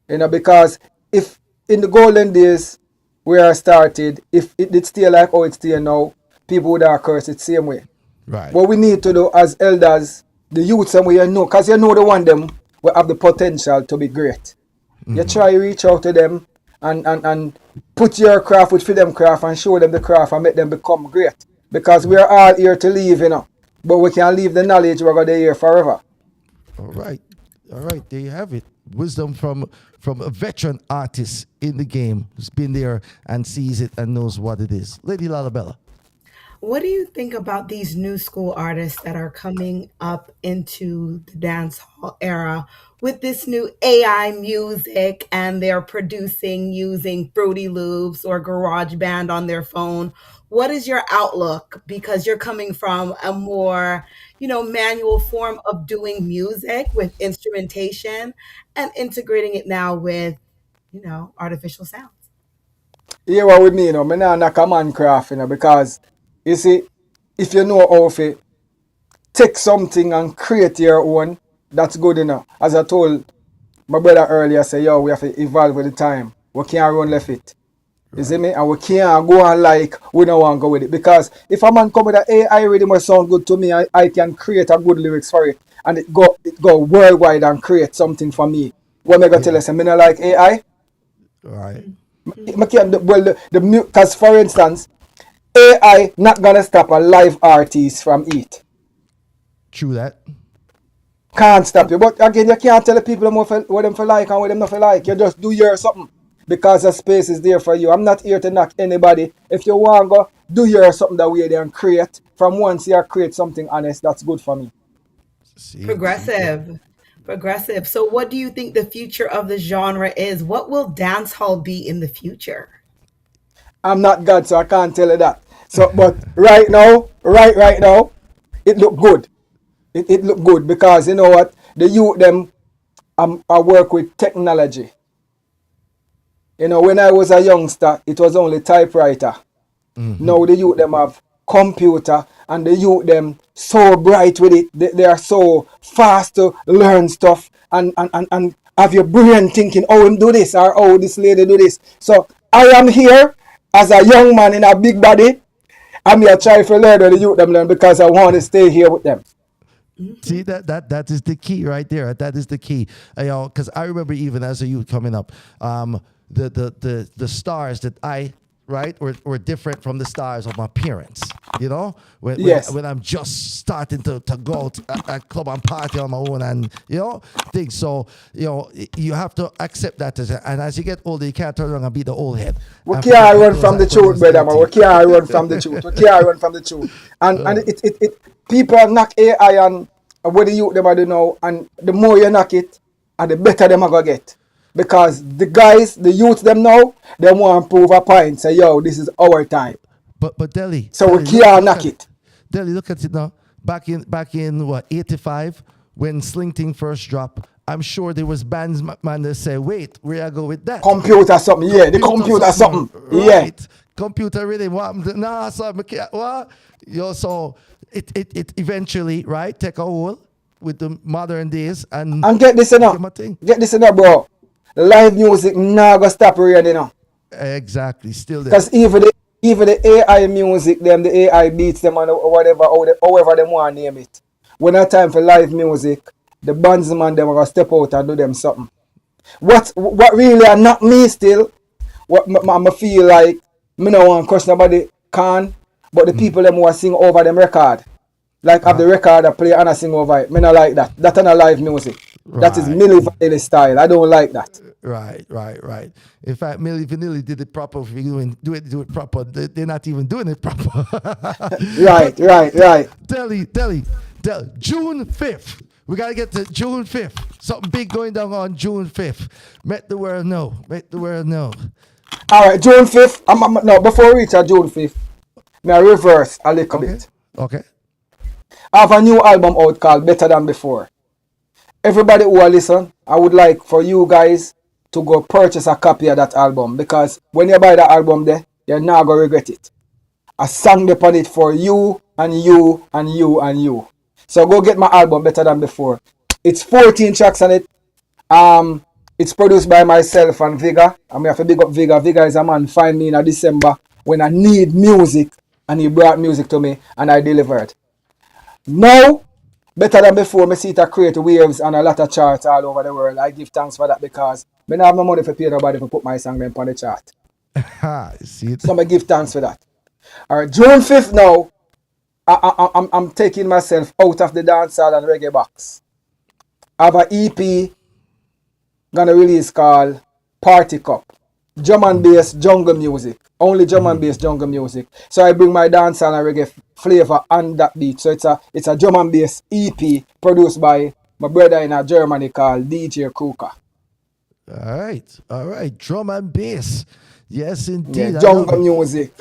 Because if in the golden days where I started, if it did stay like how it's still now, people would have cursed it same way. Right. What we need to do as elders, the youths, and we know, because the one them will have the potential to be great. You try to reach out to them and put your craft with them craft and show them the craft and make them become great. Because we are all here to leave, but we can't leave the knowledge we're going to here forever. All right, there you have it. Wisdom from a veteran artist in the game who's been there and sees it and knows what it is. Lady Laleebella. What do you think about these new school artists that are coming up into the dance hall era with this new AI music and they're producing using Fruity Loops or GarageBand on their phone? What is your outlook? Because you're coming from a more, manual form of doing music with instrumentation and integrating it now with, artificial sounds. Here what with me, I not knock a man craft, because you see, if you know how to take something and create your own, that's good enough. As I told my brother earlier, say, we have to evolve with the time. We can't run left it. You see me? And we can't go on like we don't want to go with it. Because if a man come with an AI rhythm will sound good to me, I can create a good lyrics for it. And it go worldwide and create something for me. What am I going to tell you? Say, I don't like AI? Right. Because for instance, AI not gonna stop a live artist from it. True that. Can't stop you. But again, you can't tell the people what them for like and what them not for like. You just do your something because the space is there for you. I'm not here to knock anybody. If you want to go, do your something that way there and create. From once you create something honest, that's good for me. Progressive. Progressive. So, what do you think the future of the genre is? What will dancehall be in the future? I'm not God, so I can't tell you that. So, but right now, right now, it look good. It look good because you know what? The youth them I work with technology. You know, when I was a youngster, it was only typewriter. Now the youth them have computer and the youth them so bright with it. They are so fast to learn stuff and have your brain thinking, oh, him do this or oh, this lady do this. So I am here as a young man in a big body. I'm here trying to learn the youth them learn because I want to stay here with them. See that is the key right there. That is the key. Because I remember even as a youth coming up, the stars that I were different from the stars of my parents. You know, when I'm just starting to go to a club and party on my own and things. So you have to accept that and as you get older, you can't turn around and be the old head. We can't run from the truth, brother. Man. We can't run from the truth. We can't run from the truth. And it people knock AI and what the youth them are do now, and the more you knock it, and the better them are gonna get. Because the youth them now, they want to prove a point. Say, yo, this is our time. But Delhi. So we can't knock it. Delhi, look at it now. Back in what 85 when Sling Ting first dropped. I'm sure there was bands man that say, wait, where I go with that? Computer something, yeah. The computer something, yeah. Right. Computer really what? Nah, so what? So it eventually take a hold with the modern days and get this enough. Get this enough, bro. Live music never stop raining now. Exactly, still there. Because even the AI music, them the AI beats them and whatever, however them want to name it. When it's time for live music, the bandsman them are gonna step out and do them something. What really are not me still? What I feel like me no want to crush nobody can, but the people them who are sing over them record. Like have the record I play and I sing over it. Me not like that. That's not live music. Right. That is Milli Vanilli style. I don't like that. Right. In fact, Milli Vanilli did it proper. If you do it proper, they're not even doing it proper. Right. Delhi, June 5th. We gotta get to June 5th. Something big going down on June 5th. Let the world know. All right, June 5th. No, before we reach June 5th, me I reverse a little bit. Okay. I have a new album out called Better Than Before. Everybody who are listen, I would like for you guys to go purchase a copy of that album because when you buy that album there, you're not going to regret it. I sang upon it for you and you and you and you. So go get my album Better Than Before. It's 14 tracks on it. It's produced by myself and Vigga. I have to big up Vigga. Vigga is a man find me in December when I need music and he brought music to me and I delivered. Now, Better Than Before, me see it create waves and a lot of charts all over the world. I give thanks for that because I don't have no money for pay nobody to put my song them on the chart. So I give thanks for that. Alright, June 5th now, I'm taking myself out of the dancehall and reggae box. I have an EP gonna release called Party Cup. Drum and bass jungle music. Only drum and bass jungle music. So I bring my dancehall and reggae flavor on that beat. So it's a drum and bass EP produced by my brother in Germany called DJ Kruka. All right. Drum and bass. Yes, indeed. Yeah, jungle music.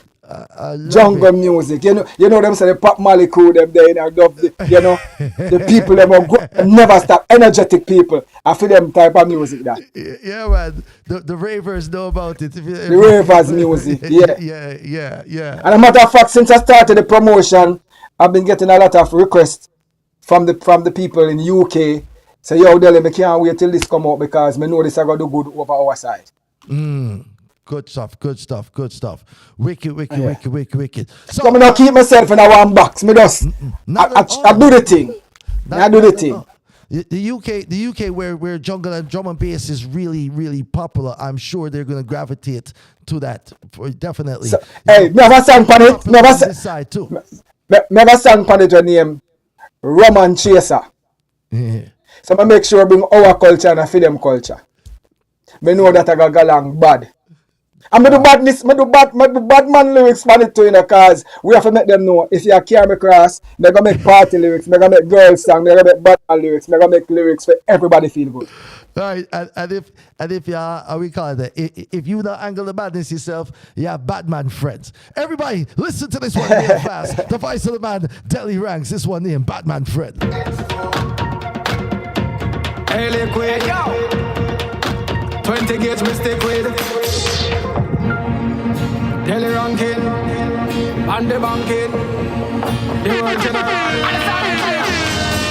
Jungle music. You know them say the pop Mali crew them there, I love the people them are never stop, energetic people. I feel them type of music that. Yeah, man. The ravers know about it. The ravers music, yeah. Yeah. And a matter of fact, since I started the promotion, I've been getting a lot of requests from the people in UK. Say, yo, Delhi, I can't wait till this come out because I know this is going to do good over our side. Good stuff. Wicked. So I'm not keep myself in a one box. I do the thing. The UK where jungle and drum and bass is really, really popular. I'm sure they're going to gravitate to that definitely. So, never sang on it. Never sang on it your name Roman Chaser. Yeah. So I make sure I bring our culture and I feed them culture. I know that I got along bad. And me do badness, me do bad man lyrics for it too, you know, cause we have to make them know if you carry me cross, me gonna make party lyrics, me gonna make girls song, me gonna make bad man lyrics, me gonna make lyrics for everybody feel good. All right, and if you are, how we call it, if you don't angle the badness yourself, you have Batman friends. Everybody, listen to this one real fast. The voice of the man, Deli Ranks. This one named Batman friend. Hey, liquid, yo. 20 gauge mistake with. Daily ranking, and the banking, the world general.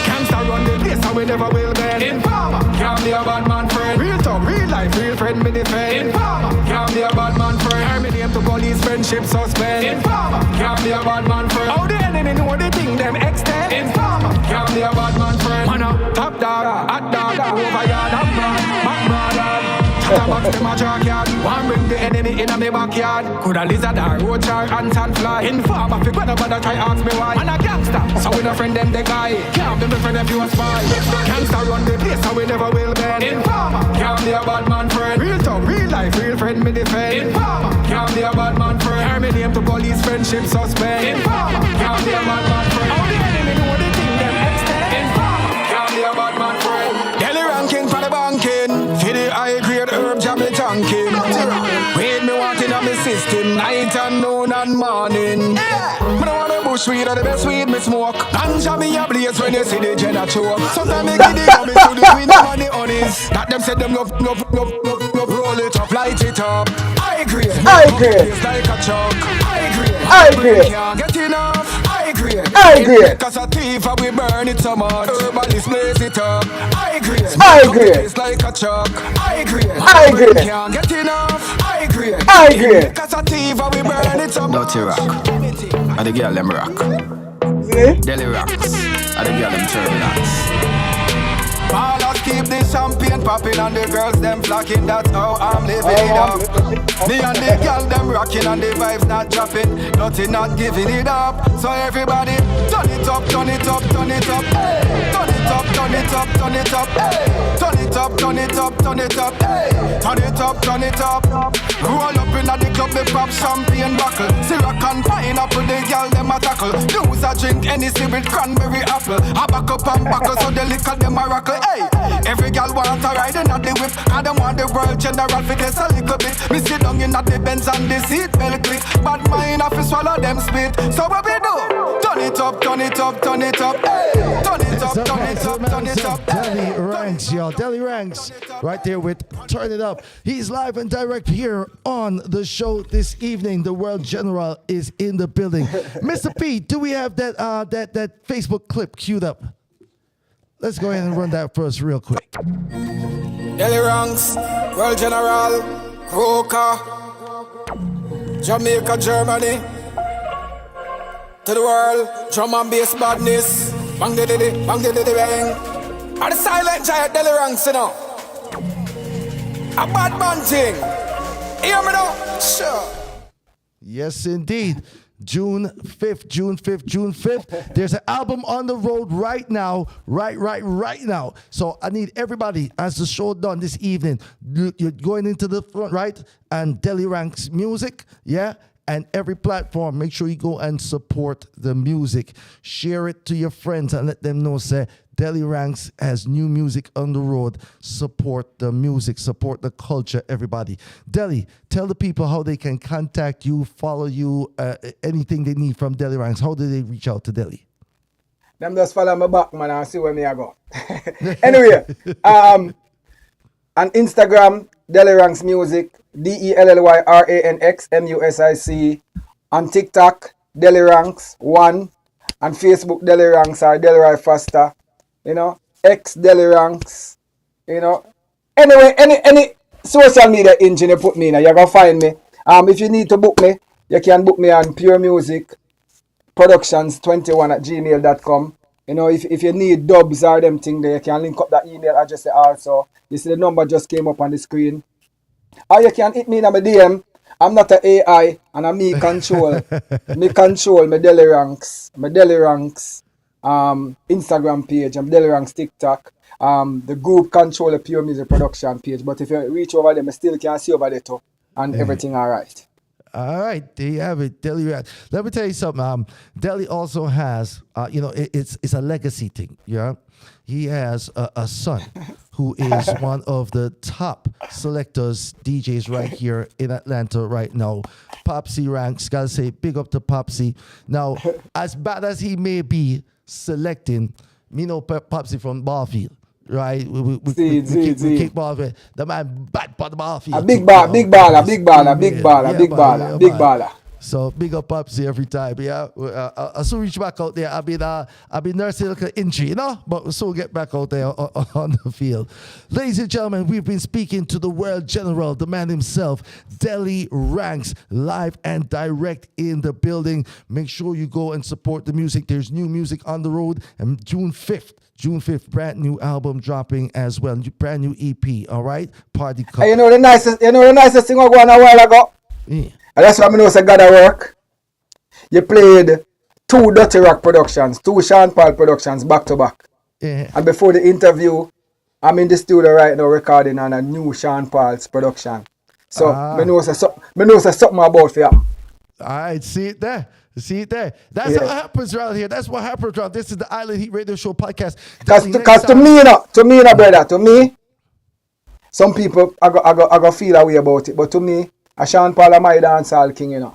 Can't run the place, so we never will bend. Informer, can't be a bad man friend. Real talk, real life, real friend, me defend. Informer, can't be a bad man friend. Hear me name to police, friendship suspend. Informer, can't be a bad man friend. How the enemy know the thing them extend. Informer, can't be a bad man friend. Man up, top dog, hot dog, over yard, up man, back brother. Box them a junkyard. One bring the enemy in a me backyard. Coulda lizard or roach or ants and fly. Informer fi when nobody try ask me why. Man a gangster, so we no friend them the guy. Can't be me friend if you a spy. Gangster run the place, so we never will bend. Informer, can't be a bad man friend. Real talk, real life, real friend me defend. Informer, can't be a bad man friend. Hear me name to police, friendship suspend. Informer, can't be a bad man friend. How the enemy know the thing them extend. Informer, can't be a bad man friend. Daily ranking for the banking. For the high grade herb jam me tanking. Weed me wanting on me system. Night and noon and morning. Me don't want the bush weed or the best weed me smoke. Ganja me a blaze when you see the Jenna choke. Sometimes me give the gummy to the queen and the honeys. That them said them love. Roll it up, light it up. High grade. It's like a chuck. High grade. Can't get enough. High grade. Cause a thief and we burn it so much. Herbalist blaze it up. High grade. It's like a chuck. High grade. Can't get enough. High grade. Cause a thief and we burn it so much. Dirty rock. And the girl them rock. Deli rocks. And the girl them turbulence. Ballers keep the champagne popping and the girls them flocking. That's how I'm living it up. Me and the girl them rocking and the vibes not dropping. Nothing not giving it up. So everybody turn it up, turn it up, turn it up. Turn it up, turn it up, turn it up. Turn it up, turn it up, turn it up. Turn it up, turn it up. Roll up in the club, they pop champagne buckle. Syrup and pineapple, the girl them a tackle. Use a drink any with cranberry apple. A back up and buckle so the liquor them a rockle. Hey, every girl want to ride in at the whip. I don't want the world general for this a little bit. Me sit down in at the Benz and the seat belt click. But mine have to swallow them spit. So what we do? Turn it up, turn it up, turn it up. Hey, turn it up, turn it up, turn it up. Deli Ranks, y'all. Deli Ranks, right there with Turn It Up. He's live and direct here on the show this evening. The World General is in the building. Mr. P, do we have that that Facebook clip queued up? Let's go ahead and run that for us real quick. Deli Ranks, World General, Roca, Jamaica, Germany. To the world, drum and bass badness. Bang de bang de bang. And the silent giant Deli Ranks, you know. A bad man thing. Hear me now? Sure. Yes, indeed. June 5th. There's an album on the road right now. Right now. So I need everybody, as the show done this evening, you're going into the front, right? And Deli Ranks music, yeah? And every platform, make sure you go and support the music. Share it to your friends and let them know, say, Deli Ranks has new music on the road. Support the music, support the culture, everybody. Deli, tell the people how they can contact you, follow you, anything they need from Deli Ranks. How do they reach out to Deli? Them just follow me back, man, and see where me I go. Anyway, on Instagram, Deli Ranks Music, DELLYRANX MUSIC. On TikTok, Deli Ranks 1. On Facebook, Deli Ranks or Deli Faster. You know, X Deli Ranks. You know. Anyway, any social media engine you put me in, you're gonna find me. If you need to book me, you can book me on Pure Music Productions21@gmail.com. You know, if you need dubs or them thing there, you can link up that email address there also. You see the number just came up on the screen. Or you can hit me in my DM. I'm not an AI, and I'm me control. me control my Deli Ranks. My Deli Ranks Instagram page. I'm Deli Ranks TikTok. The group control the Pure Music Production page. But if you reach over there, I still can see over there too. and everything all right. All right, there you have it, Deli Ranks. Let me tell you something. Deli also has, it's a legacy thing. Yeah, he has a son who is one of the top selectors, DJs right here in Atlanta right now. Popsy Ranks, gotta say, big up to Popsy. Now, as bad as he may be selecting, me know Popsy from Barfield. Right, we kick ball. The man bad for the ball field. A big baller. So big up Popsy every time. Yeah, I soon reach back out there. I've been nursing a little injury, but we'll soon get back out there on the field. Ladies and gentlemen, we've been speaking to the world general, the man himself, Deli Ranks, live and direct in the building. Make sure you go and support the music. There's new music on the road, and June 5th, brand new album dropping as well, brand new EP. All right, Party Cup. Hey, you know the nicest thing I go on a while ago. Yeah. And that's why I know it's a God of work. You played 2 Dirty Rock productions, 2 Sean Paul productions back to back. Yeah. And before the interview, I'm in the studio right now recording on a new Sean Paul's production. So I know something about for you. All right, see it there. That's how it happens around here. That's what happens around. This is the Island Heat Radio Show podcast. Because to me, brother, to me, some people I go feel a way about it, but to me, a Sean Paul is my dancehall king,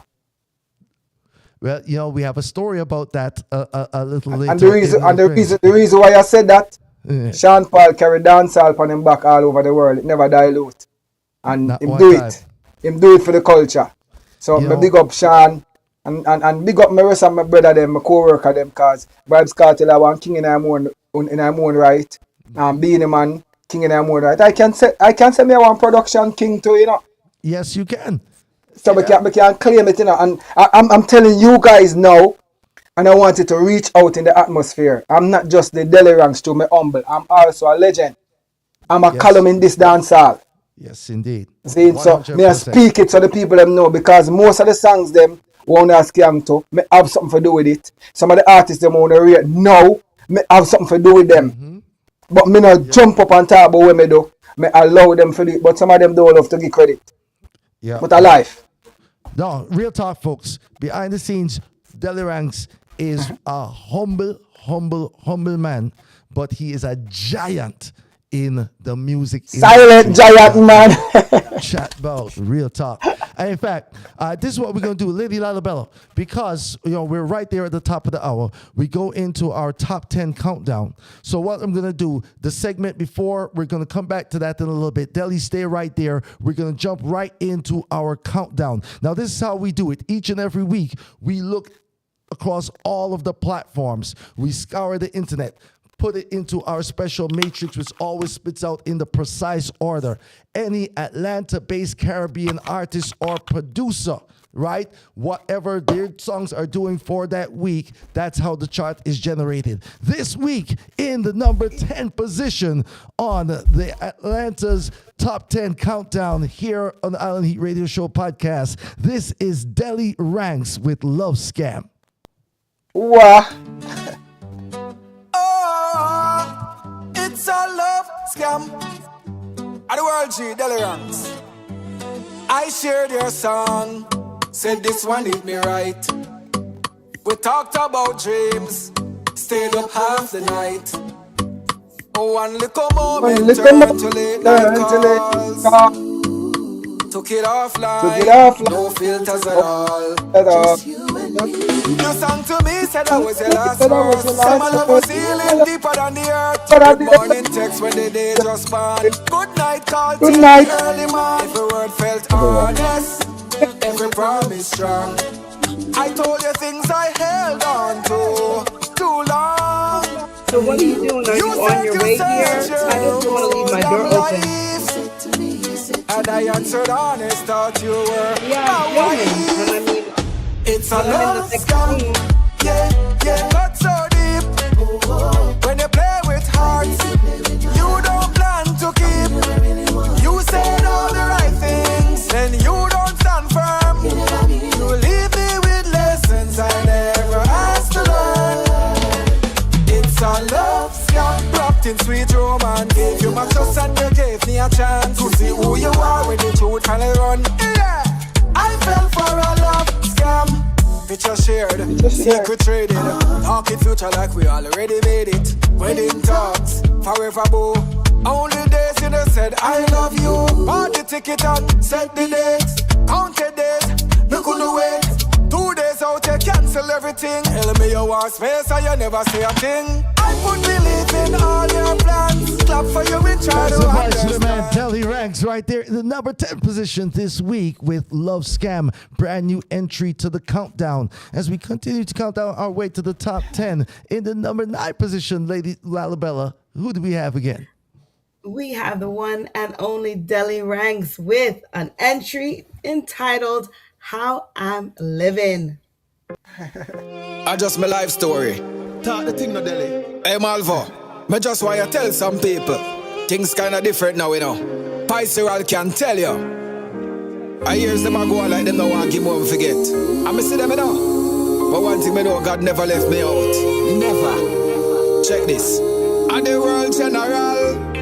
Well, we have a story about that a little later. And the reason why I said that, Sean Paul carry dancehall on him back all over the world. It never dilute, and him do it for the culture. So I big up Sean. And big up my rest of my brother them, my co-worker them, cause Vibes Cartel are one king in our own right. Being a man, king in our own right. I can say me one production king too, Yes, you can. So we can claim it, And I'm telling you guys now, and I want it to reach out in the atmosphere. I'm not just the Deli Ranks to me humble. I'm also a legend. I'm a column in this dance hall. Yes, indeed. See, 100%. So me I speak it so the people them know, because most of the songs them want to scam to, me have something to do with it. Some of the artists them want to rate now, me have something to do with them. Mm-hmm. But me not jump up and talk about what me do. Me allow them to do it, but some of them don't love to give credit. Yeah. But I life. No, real talk, folks. Behind the scenes, Deli Ranks is a humble man, but he is a giant in the music silent industry. Giant man. Chat about real talk. And in fact, this is what we're going to do, Lady Laleebella, because we're right there at the top of the hour. We go into our top 10 countdown. So what I'm going to do, the segment before, we're going to come back to that in a little bit. Deli, stay right there. We're going to jump right into our countdown. Now, this is how we do it. Each and every week, we look across all of the platforms. We scour the internet, put it into our special matrix, which always spits out in the precise order. Any Atlanta-based Caribbean artist or producer, right? Whatever their songs are doing for that week, that's how the chart is generated. This week, in the number 10 position on the Atlanta's Top 10 Countdown here on the Island Heat Radio Show podcast, this is Deli Ranks with Love Scam. Wow. It's a love scam. At the world G, Deli Ranks. I shared your song, said this one hit me right. We talked about dreams, stayed up half the night. Oh, one little moment turned to late night calls. Took it offline, no filters at all. You sang to me, said I was your last verse. Some of love was healing deeper than the earth. Good morning text when the day just born. Good night call till the early morning. Every word felt honest, every promise strong. I told you things I held on to too long. So what are you doing? Are you on your way here? I just want to leave my door open. And I answered honest, thought you were my wife. It's a love scam, yeah, got so deep. When you play with hearts, you don't plan to keep. You said all the right things, and you don't stand firm. You leave me with lessons I never asked to learn. It's a love scam, wrapped in sweet romance. Gave you my trust and you gave me a chance to see who you are when the truth finally run. Yeah. picture shared, secret traded. Talking future like we already made it. Wedding talks, forever boo. Only days you know said I love you. Bought the ticket and set the dates. Counted days, me couldn't wait. 2 days out, you cancel everything. Tell me you want space and you never say a thing. I put belief in all your plans. Clap for you and try That's to the vice of the man, understand. Telly Ranks, right there in the number 10 position this week with Love Scam, brand new entry to the countdown. As we continue to count down our way to the top 10, in the number 9 position, Lady Laleebella, who do we have again? We have the one and only Deli Ranks with an entry entitled How I'm Living. I just my life story. Talk the thing no Delhi. Hey Malvo, me just want to tell some people. Things kinda different now, you know. Pisceral can tell you. I hear them a go on like them no want give more forget. I me see them you know. But one thing me know, God never left me out. Never. Check this. And the world general.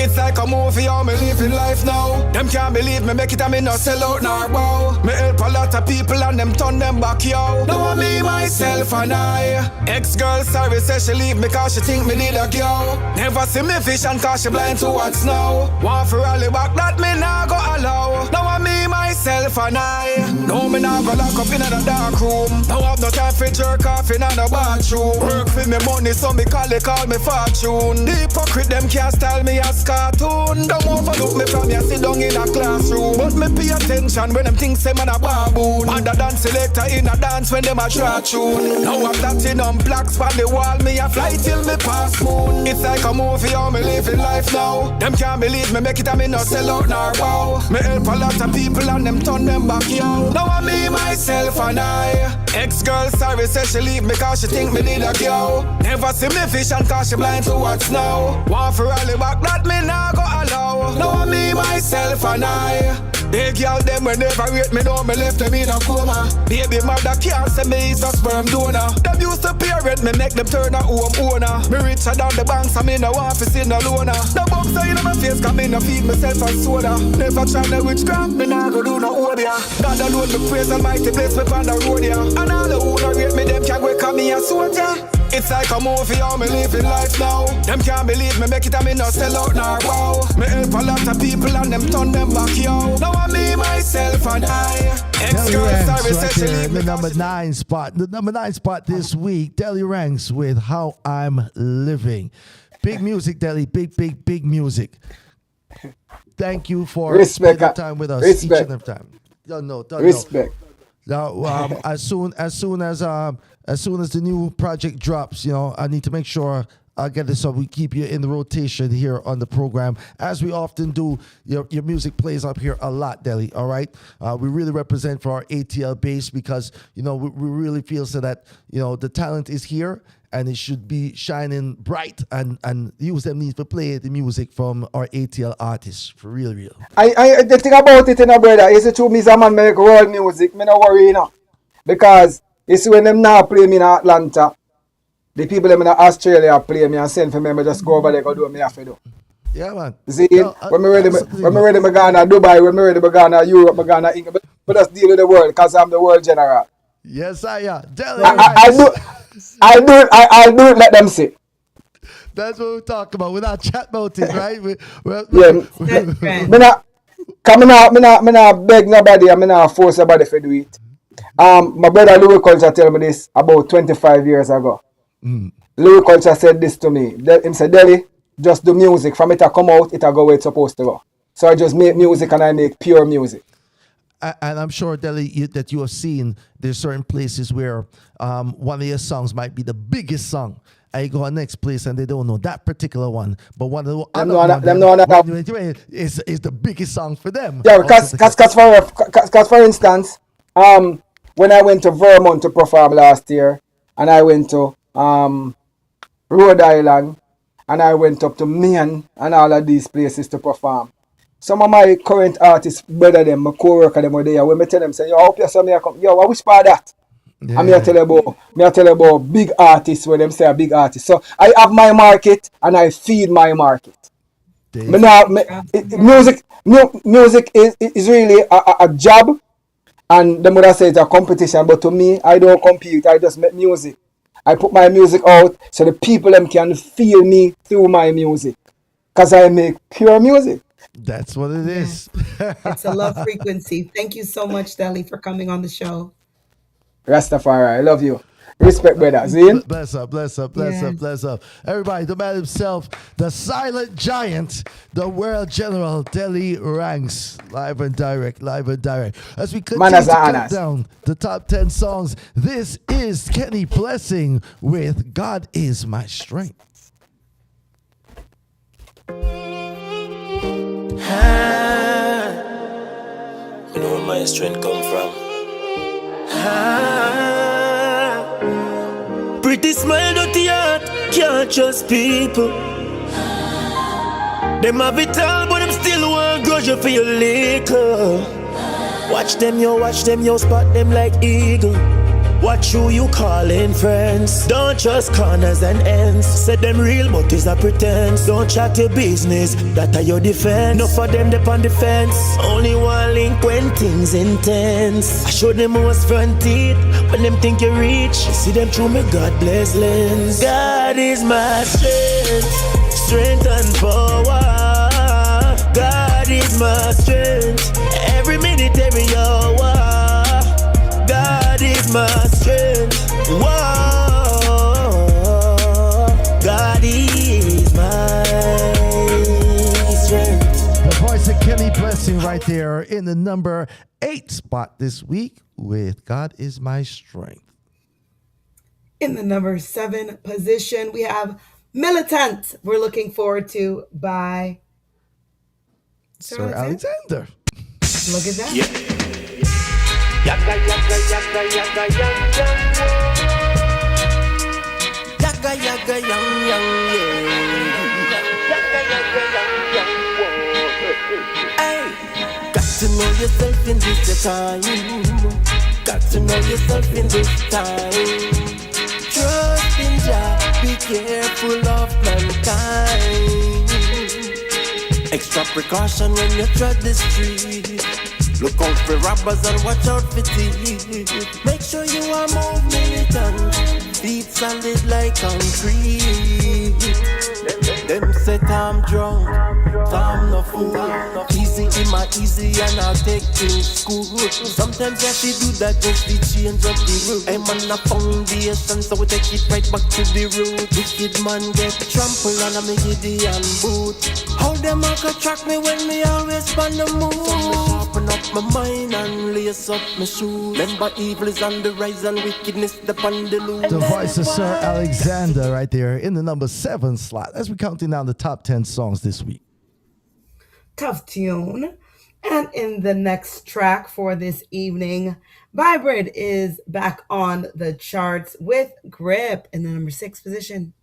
It's like a movie, how me living life now. Them can't believe me make it and me not sell out nor bow. Me help a lot of people and them turn them back, yo. Now I me, myself and I. Ex-girl sorry say she leave me cause she think me need a girl. Never see me vision cause she blind to what's now. Want for rally back that me nah go allow. Now I me, myself and I. No me nah go lock up in a dark room. Now have no time for jerk off in a bathroom. Work for me money so me call me fortune. The hypocrite them can't style me as cartoon. Don't overlook me from here, sit down in a classroom. But me pay attention when them things say man a baboon. Other than selector in a dance when them a track tune. Now I'm dancing on blacks on the wall, me a fly till me pass moon. It's like a movie, how me living life now. Them can't believe me make it and me no sell out nor bow. Me help a lot of people and them turn them back, yo. Now I me, myself and I. Ex-girl sorry say she leave me cause she think me need a girl. Never see me vision cause she blind to what's now. Want for rally back that me nah go allow. Now me, myself and I. They girl them when never rate me down, me left them in a coma. Baby mother can't say me is a sperm donor. Them used to parent me, make them turn a home owner. Me richer than the banks, I me no want to see no loaner. The bugs are in my face, cause me no feed myself a soda. Never try no witchcraft, me nah go do no odia. God alone me praise almighty, bless me on the road, yeah. And all the who no rate me, them can't go call me a soldier. It's like a movie, how me living life now. Them can't believe me make it and me not sell out nor wow. Me help a lot of people and them turn them back, yo. Now I me, myself and I. Ex-girl sorry say she leave me. The number 9 spot. The number 9 spot this week, Deli Ranks with How I'm Living. Big music, Deli. Big music. Thank you for spending time with us each and every time. Respect. Now, as soon as the new project drops, you know, I need to make sure I get this so we keep you in the rotation here on the program, as we often do. Your music plays up here a lot, Deli. All right, we really represent for our ATL base because you know we really feel so that you know the talent is here and it should be shining bright and use them need to play the music from our ATL artists for real. I the thing about it, you know, brother, is it true me a man make world music, me no worry, you know. Because it's when them now play me in Atlanta, the people them in Australia play me and send for me just go over there go do what me have to do. Yeah, man. See, when me ready, me go to Dubai, when me ready, me go to Europe, me go to England, but just deal with the world because I'm the world general. Yes, I am. I do it, let them see. That's what we talk about. We're not chat about it, right? Me not beg nobody, and me not force nobody to do it. My brother Louis Culture tell me this about 25 years ago. Louis Culture said this to me. He said, Deli, just do music. From it to come out, it'll go where it's supposed to go. So I just make music and I make pure music. And I'm sure, Deli, that you have seen there's certain places where one of your songs might be the biggest song. I go to next place and they don't know that particular one, but one of the other is the biggest song for them. Yeah, because for instance, when I went to Vermont to perform last year, and I went to Rhode Island, and I went up to Maine and all of these places to perform. Some of my current artists, brother them, my co-worker them were there. When I tell them, say, yo, I hope you saw me come. Yo, I wish for that. Yeah. And I tell you about big artists when them say a big artist. So I have my market and I feed my market. Music is really a job, And them would have said it's a competition, but to me, I don't compete. I just make music. I put my music out so the people them can feel me through my music. Because I make pure music. That's what it is. It's a love frequency. Thank you so much, Deli, for coming on the show. Rastafari, I love you. Respect, brother. See? Bless up, bless up, bless Yes. up, bless up. Everybody, the man himself, the silent giant, the world general, Deli Ranks. Live and direct, live and direct. As we continue Manas to are count honest. down the top 10 songs, this is Kenny Blessing with God Is My Strength. You know where my strength come from. Pretty smile, dirty heart, can't trust people. Them have it all, but them still want grudge you for your liquor. Watch them, yo, spot them like eagle. Watch who you calling friends. Don't trust corners and ends. Said them real, but is a pretense. Don't chat your business, that are your defense. No for them, they on the fence. Only one link when things intense. I show them what's front teeth when them think you reach. See them through me, God bless lens. God is my strength, strength and power. God is my strength, every minute, every hour. God is my strength. Whoa. God is my strength. The voice of Kenny Blessing right there in the number 8 spot this week with God Is My Strength. In the number 7 position, we have Militant. We're looking forward to by Sir Alexander. Look at that. Yaga, yaga, yaga, yaga, yang, yang, yaga, yaga, yang, yang, yaga, yaga, yang, yang, hey, got to know yourself in this time. Got to know yourself in this time. Trust in Jah, be careful of mankind. Extra precaution when you tread the street. Look out for robbers and watch out for thieves. Make sure you are more militant. Feet solid like concrete. Them say I'm drunk, I'm no fool. Easy in my easy and I'll take to school. Sometimes I should do that just to change up the route. I'm on a foundation, so we take it right back to the root. Wicked man get trampled and I'm a giddy and boot. How them I could track me when me always on the move. So me sharpen up my mind and lace up my shoes. Remember evil is on the rise and wickedness upon the loose. The voice of Sir Alexander right there in the number 7 slot as we counting down the top 10 songs this week. Tough tune. And in the next track for this evening, Vibrate is back on the charts with Grip in the number 6 position.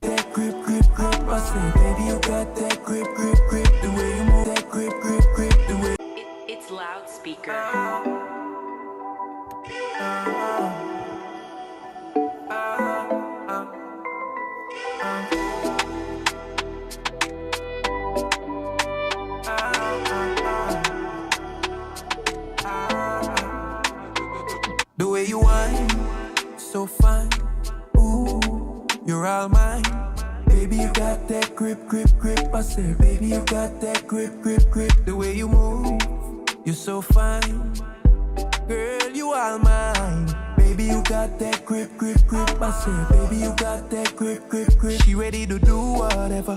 That grip, grip, grip, I say, baby, you got that grip, grip, grip, the way you move that grip, grip, grip, the way. It's loudspeaker. The way you whine, so fine. Ooh, you're all mine. Baby, you got that grip, grip, grip. I said, baby, you got that grip, grip, grip. The way you move, you're so fine. Girl, you all mine. Baby, you got that grip, grip, grip. I said, baby, you got that grip, grip, grip. She ready to do whatever.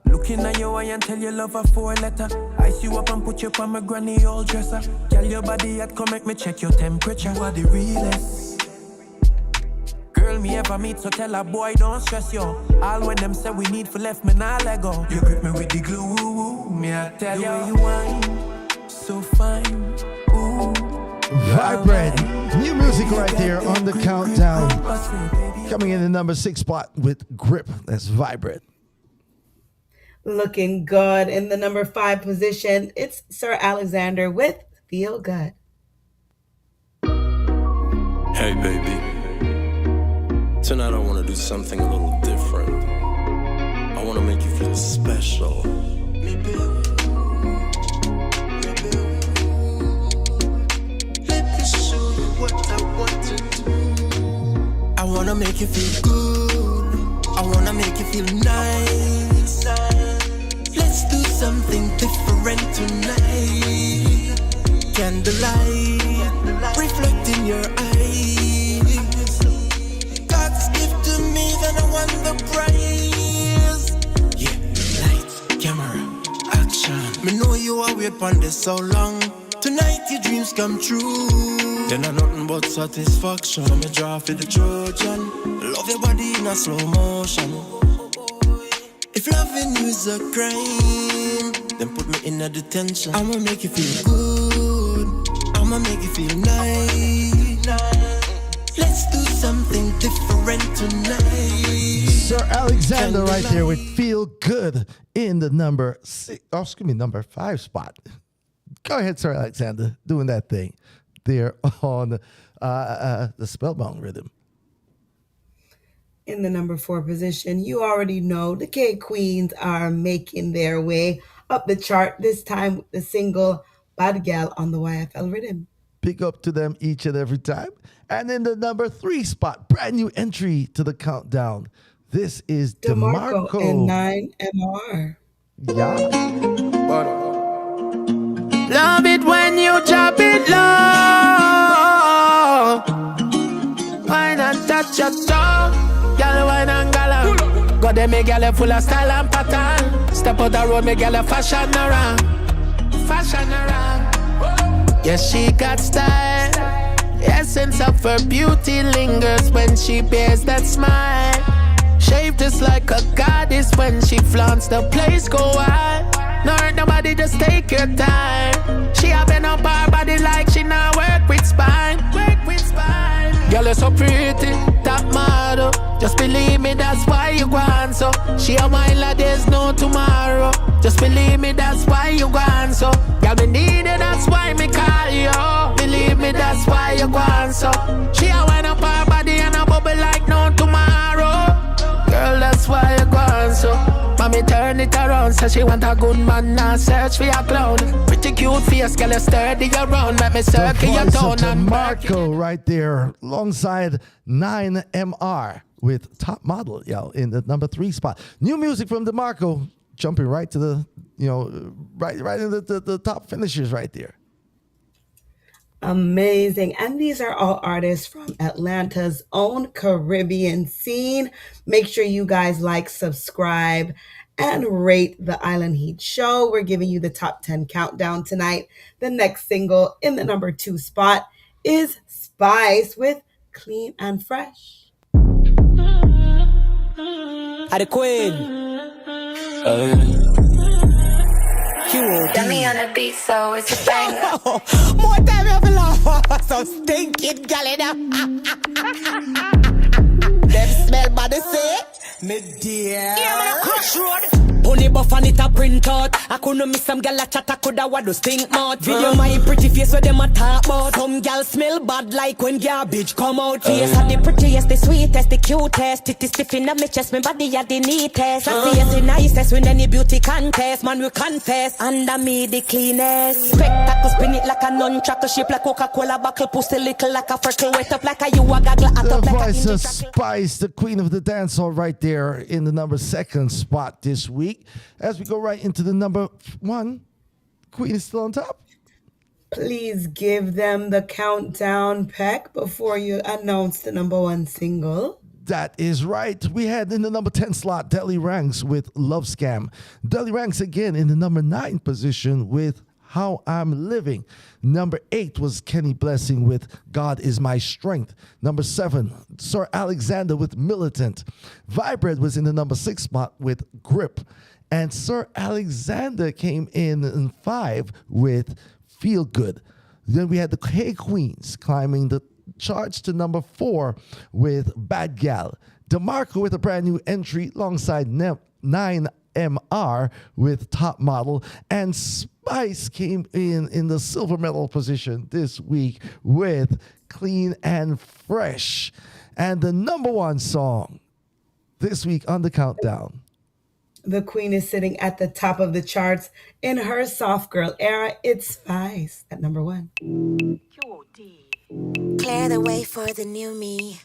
Looking at your eye and tell you love her 4-letter. Ice you up and put you on my granny old dresser. Tell your body I'd come make me check your temperature. You are the realest girl me ever meet, so tell a boy don't stress you. All when them say we need for left me nah let go. You grip me with the glue, me I tell you. The way you whine, so fine. Ooh, Vibrate, new music right there on the countdown. Coming in the number 6 spot with Grip. That's Vibrate. Looking good in the number 5 position, it's Sir Alexander with Feel Good. Hey baby, tonight I want to do something a little different. I want to make you feel special. wanna make you feel good. I wanna make you feel nice. Let's do something different tonight. Candlelight, reflect in your eyes. God's gift to me, then I want the praise. Yeah, lights, camera, action. Me know you are wait on this so long. Tonight your dreams come true. Then I nothing but satisfaction. Me draw for the Trojan. Love your body in a slow motion. If loving you is a crime, then put me in a detention. I'ma make you feel good. I'ma make you feel nice. Let's do something different tonight. Sir Alexander right there with Feel Good in the number 5 spot. Go ahead, Sir Alexander, doing that thing there on the Spellbound rhythm. In the number 4 position, you already know the K Queens are making their way up the chart, this time with the single Bad Gal on the YFL rhythm. Big up to them each and every time. And in the number 3 spot, brand new entry to the countdown. This is DeMarco and 9MR. Yeah. Love it when you drop it low. Why not touch your toe? Girl, wine and gala. Got them a girl full of style and pattern. Step out the road, me girl fashion around. Fashion around. Yes, she got style. The essence of her beauty lingers when she bears that smile. Shaved just like a goddess when she flaunts, the place go wild. No hurt nobody, just take your time. She have been up her body like she now work with spine. Work with spine. Girl, you're so pretty, top model. Just believe me, that's why you gone so. She a while like there's no tomorrow. Just believe me, that's why you gone so. Girl, me need it, that's why me call you. Believe me, that's why you gone so. She a wind up her body and a bubble like no tomorrow. Girl, that's why you gone so. Mommy turn it around, so she want a good man, now search for your clown. Pretty cute face, girl, you sturdy around. Let me circle your tone and Marco right there, alongside 9MR with Top Model, yo, in the number 3 spot. New music from DeMarco, jumping right to the, right in the top finishers right there. Amazing. And these are all artists from Atlanta's own Caribbean scene. Make sure you guys like, subscribe, and rate the Island Heat Show. We're giving you the top 10 countdown tonight. The next single in the number 2 spot is Spice with Clean and Fresh. At the Queen. Dummy on the beat, so it's a banger. More time you have to laugh. So stinking galida. Them smell body say, me dear. Yeah, man, a crossroad. Pony buff and it a print out. I couldn't miss some gal a chat, I coulda what do stink mouth. Video my pretty face where them a talk about. Some gal smell bad like when garbage come out. Face are the prettiest, the sweetest, the cutest. Titty stiff in my chest, my body are the neatest. I see the nicest when any beauty contest. Man we confess, under me the cleanest. Spectacle spin it like a nunchuck, shape like Coca-Cola buckle, pussy little like a freckle, wet up like a you a gaggle, act The up like voice a of Spice, the queen of the dancehall, right there in the number 2 spot this week. As we go right into the number 1, Queen is still on top. Please give them the countdown, Peck, before you announce the number 1 single. That is right. We had in the number 10 slot, Deli Ranks with Love Scam. Deli Ranks again in the number 9 position with How I'm Living. Number 8 was Kenny Blessing with God Is My Strength. Number 7, Sir Alexander with Militant. Vibrate was in the number 6 spot with Grip. And Sir Alexander came in 5 with Feel Good. Then we had the K Queens climbing the charts to number 4 with Bad Gal. DeMarco with a brand new entry alongside 9MR with Top Model. And Spice came in the silver medal position this week with Clean and Fresh. And the number 1 song this week on the countdown. The Queen is sitting at the top of the charts in her soft girl era. It's Spice at number 1. Clear the way for the new me.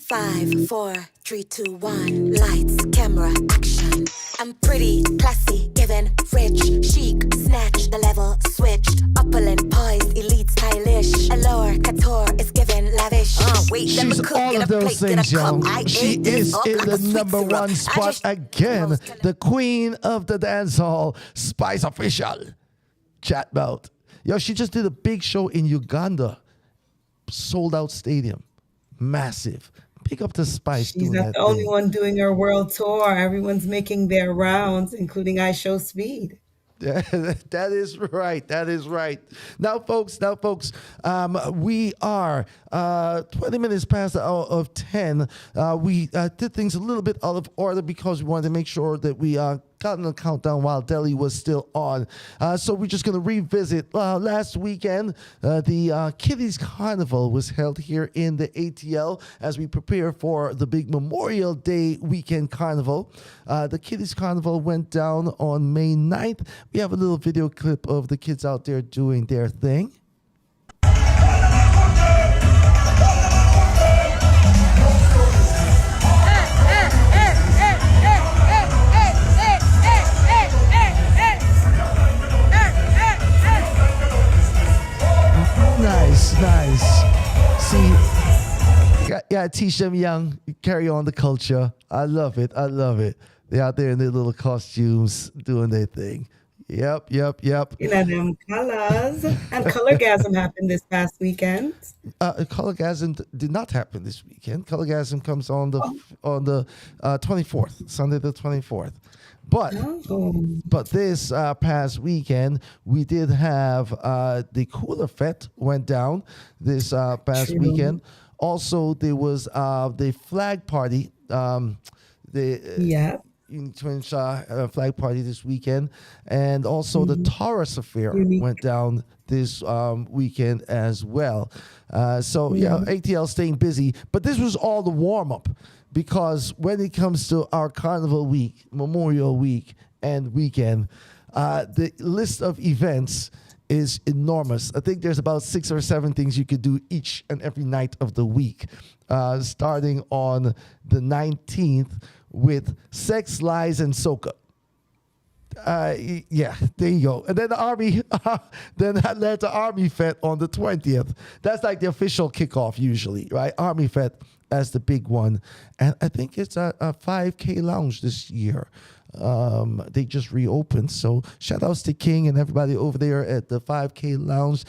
5, 4, 3, 2, 1. Lights, camera, action. I'm pretty, classy, given, rich, chic, snatch, the level switched. Opulent, poised, elite, stylish. Allure, couture is given, lavish. Wait, She's all of those things, yo. She is in the number one spot again. The queen of the dancehall, Spice Official. Chat about. Yo, she just did a big show in Uganda. Sold out stadium. Massive. Pick up the Spice. She's not the only one doing her world tour. Everyone's making their rounds, including I Show Speed. That is right. That is right. Now, folks, we are 20 minutes past the hour of 10. We did things a little bit out of order because we wanted to make sure that we got in the countdown while Delhi was still on. So we're just going to revisit. Last weekend, the Kiddies Carnival was held here in the ATL as we prepare for the big Memorial Day weekend carnival. The Kiddies Carnival went down on May 9th. We have a little video clip of the kids out there doing their thing. Nice. See, you gotta teach them young, carry on the culture. I love it. They're out there in their little costumes doing their thing. Yep. You know, them colors. And Colorgasm happened this past weekend. Colorgasm did not happen this weekend. Colorgasm comes on the 24th, Sunday the 24th. But this past weekend, we did have the Cooler Fete went down this past weekend. Also, there was the flag party. Twin flag party this weekend. And also the Taurus Affair went down this weekend as well. ATL staying busy. But this was all the warm-up. Because when it comes to our Carnival Week, Memorial Week, and weekend, the list of events is enormous. I think there's about 6 or 7 things you could do each and every night of the week, starting on the 19th with Sex, Lies, and Soca. There you go. And then the Army, then Atlanta Army Fete on the 20th. That's like the official kickoff usually, right? Army Fete as the big one. And I think it's a 5K lounge this year. They just reopened. So shout outs to King and everybody over there at the 5K lounge.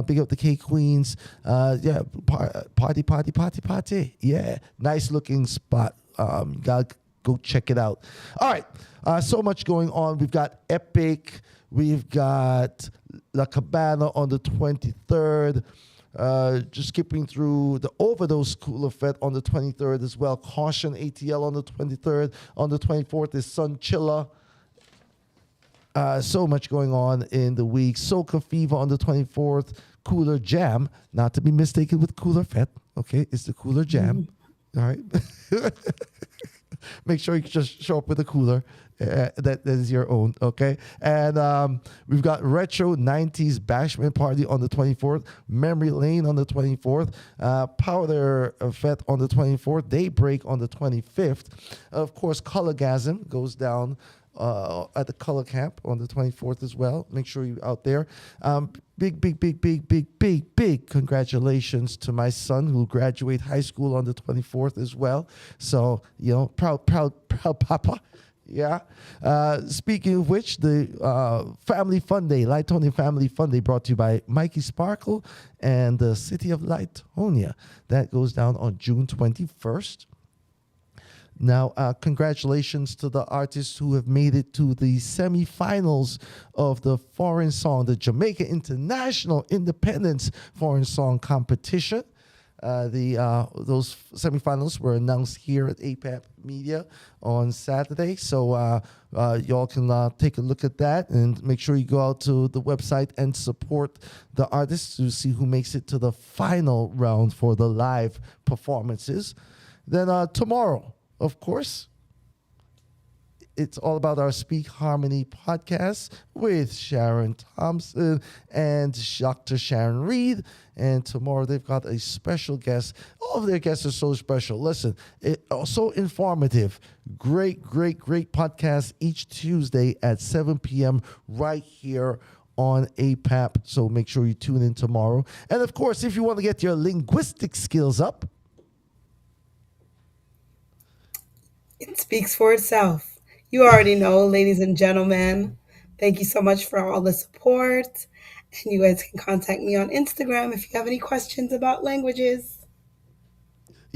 Big up the K Queens. Party. Yeah. Nice looking spot. You gotta go check it out. All right. So much going on. We've got Epic. We've got La Cabana on the 23rd. Just skipping through the Overdose Cooler Fete on the 23rd as well. Caution ATL on the 23rd. On the 24th is Sun Chilla. So much going on in the week. Soca Fever on the 24th. Cooler Jam, not to be mistaken with Cooler Fete. Okay, it's the Cooler Jam. All right. Make sure you just show up with a cooler. That is your own, okay? And we've got Retro 90s Bashment Party on the 24th, Memory Lane on the 24th, Powder Fete on the 24th, Daybreak on the 25th. Of course, Colorgasm goes down at the Color Camp on the 24th as well. Make sure you're out there. Big congratulations to my son who graduate high school on the 24th as well. So, proud papa. Yeah. Speaking of which, the Family Fun Day, Lightonia Family Fun Day, brought to you by Mikey Sparkle and the City of Lightonia. That goes down on June 21st. Now, congratulations to the artists who have made it to the semifinals of the foreign song, the Jamaica International Independence Foreign Song Competition. Those semifinals were announced here at APAP Media on Saturday, so y'all can take a look at that and make sure you go out to the website and support the artists to see who makes it to the final round for the live performances. Then tomorrow, of course, it's all about our Speak Harmony podcast with Sharon Thompson and Dr. Sharon Reed. And tomorrow they've got a special guest. All of their guests are so special. Listen, so informative. Great podcast each Tuesday at 7 p.m. right here on APAP. So make sure you tune in tomorrow. And of course, if you want to get your linguistic skills up, It speaks for itself. You already know, ladies and gentlemen. Thank you so much for all the support. And you guys can contact me on Instagram if you have any questions about languages.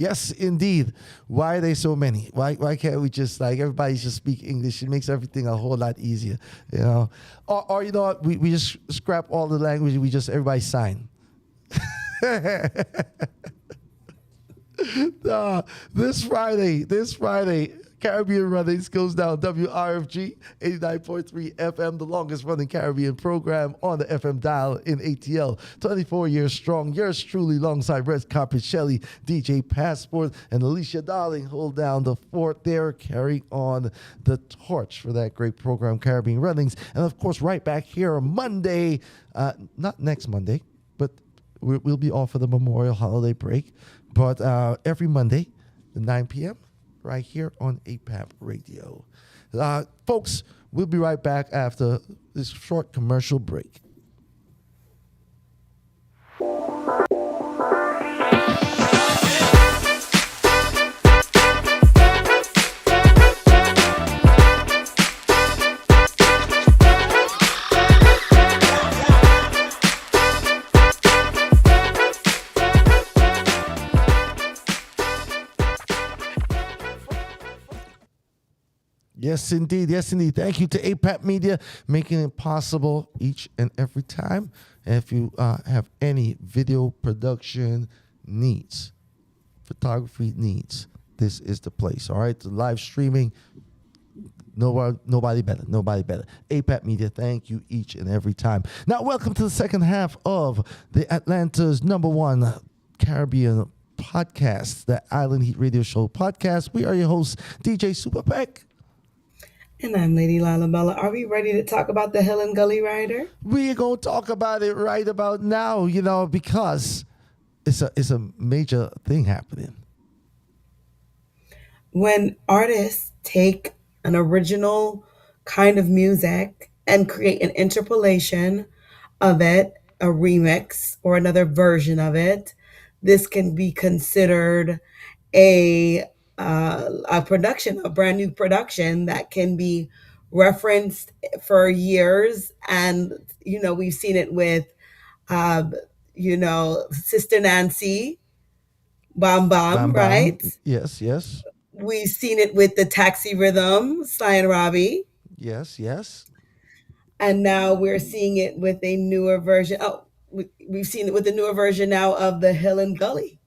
yes, indeed. Why are they so many? Why can't we just, like, everybody just speak English? It makes everything a whole lot easier, you know? Or you know what? We just scrap all the language. We just, everybody sign. This Friday, Caribbean Runnings goes down WRFG 89.3 FM, the longest running Caribbean program on the FM dial in ATL. 24 years strong. Yours truly, alongside Red Carpet Shelley, DJ Passport, and Alicia Darling hold down the fort there, carrying on the torch for that great program, Caribbean Runnings. And of course, right back here on Monday, not next Monday, but we'll be off for the Memorial Holiday break. But every Monday, at 9 p.m., right here on APAP Radio. Folks, we'll be right back after this short commercial break. Yes, indeed. Yes, indeed. Thank you to APAP Media, making it possible each and every time. And if you have any video production needs, photography needs, this is the place. All right, the live streaming, nobody better. APAP Media, thank you each and every time. Now, welcome to the second half of the Atlanta's #1 Caribbean podcast, the Island Heat Radio Show podcast. We are your hosts, DJ SuperPEC. And I'm Lady Laleebella. Are we ready to talk about the Hill and Gully Rider? We're going to talk about it right about now, you know, because it's a major thing happening. When artists take an original kind of music and create an interpolation of it, a remix or another version of it, this can be considered a production, a brand new production that can be referenced for years. And, you know, we've seen it with, Sister Nancy, Bam Bam, Bam Bam. right? Yes. We've seen it with the Taxi Rhythm, Sly and Robbie. Yes. And now we're seeing it with a newer version. Oh, we've seen it with the newer version now of the Hill and Gully.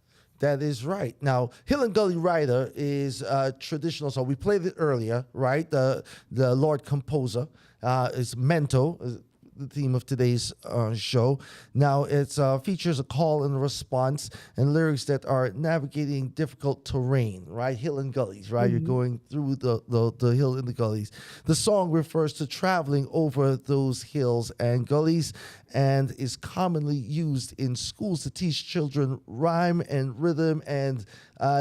That is right. Now, Hill and Gully Rider is traditional. So we played it earlier, right? The Lord Composer is Mento, the theme of today's show. Now, it features a call and response and lyrics that are navigating difficult terrain, right? Hill and gullies, right? Mm-hmm. You're going through the hill and the gullies. The song refers to traveling over those hills and gullies and is commonly used in schools to teach children rhyme and rhythm, and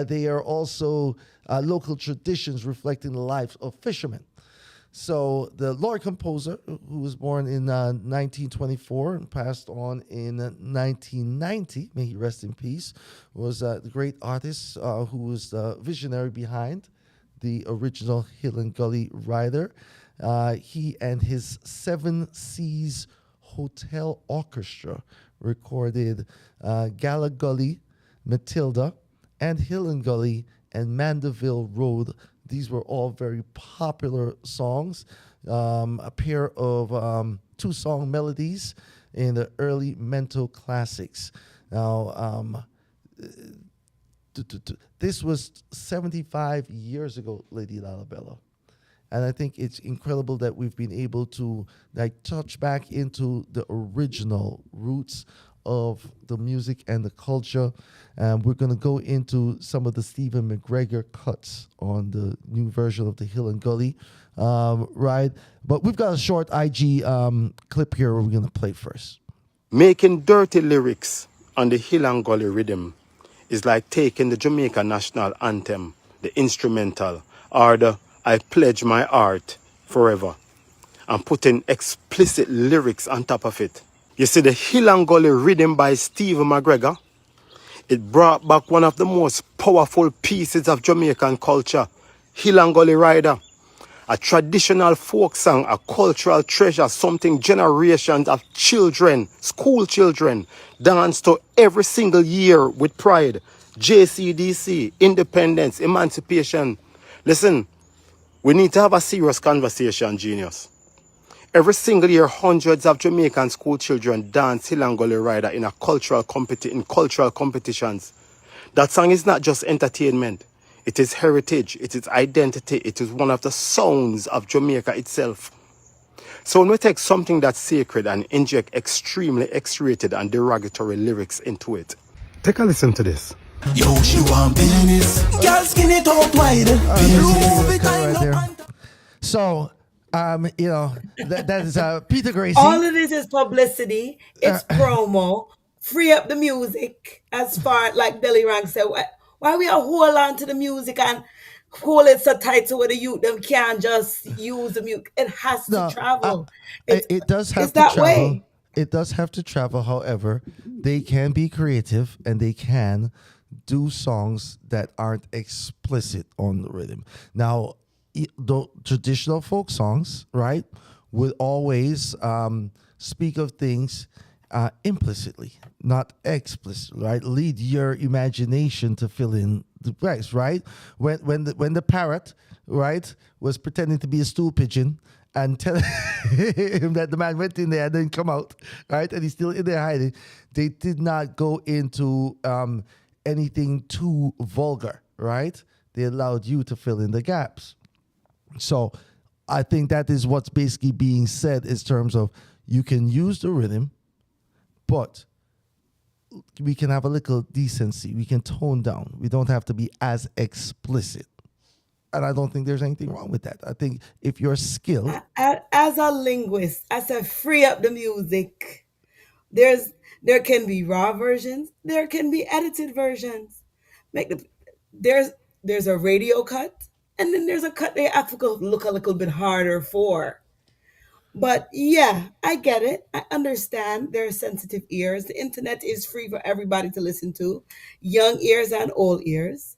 they are also local traditions reflecting the lives of fishermen. So the Lord Composer, who was born in 1924 and passed on in 1990, may he rest in peace, was the great artist who was the visionary behind the original Hill and Gully Rider. He and his Seven Seas Hotel Orchestra recorded Gala Gully, Matilda, and Hill and Gully and Mandeville Road. These were all very popular songs, a pair of two-song melodies in the early Mento classics. Now, this was 75 years ago, Lady Laleebella. And I think it's incredible that we've been able to touch back into the original roots of the music and the culture. And we're going to go into some of the Stephen McGregor cuts on the new version of the Hill and Gully, right? But we've got a short IG clip here we're going to play first. Making dirty lyrics on the Hill and Gully rhythm is like taking the Jamaican national anthem, the instrumental, or the I Pledge My Heart Forever, and putting explicit lyrics on top of it. You see, the Hill and Gully rhythm by Stephen McGregor, it brought back one of the most powerful pieces of Jamaican culture, Hill and Gully Rider. A traditional folk song, a cultural treasure, something generations of children, school children, dance to every single year with pride. JCDC, independence, emancipation. Listen, we need to have a serious conversation, genius. Every single year, hundreds of Jamaican school children dance Hill and Gully Rider in cultural competitions. That song is not just entertainment. It is heritage, it is identity, it is one of the sounds of Jamaica itself. So when we take something that's sacred and inject extremely X-rated and derogatory lyrics into it, take a listen to this. Yo, she want business. Girl, skin it out wide. Right there. So, that is Peter Gracie. All of this is publicity. It's promo. Free up the music. As far like Deli Rank said, why we hold on to the music and hold it so tight so the youth them can't just use the music. It has to travel. It does have to travel. Way. It does have to travel. However, they can be creative and they can do songs that aren't explicit on the rhythm. Now, the traditional folk songs, right, would always speak of things implicitly, not explicitly, right? Lead your imagination to fill in the blanks, right? When the parrot, right, was pretending to be a stool pigeon and telling him that the man went in there and didn't come out, right? And he's still in there hiding. They did not go into anything too vulgar, right? They allowed you to fill in the gaps. So I think that is what's basically being said in terms of you can use the rhythm, but we can have a little decency. We can tone down. We don't have to be as explicit. And I don't think there's anything wrong with that. I think if you're skilled. As a linguist, I said free up the music. There can be raw versions. There can be edited versions. There's a radio cut, and then there's a cut they have to look a little bit harder for. But yeah, I get it. I understand there are sensitive ears. The internet is free for everybody to listen to, young ears and old ears.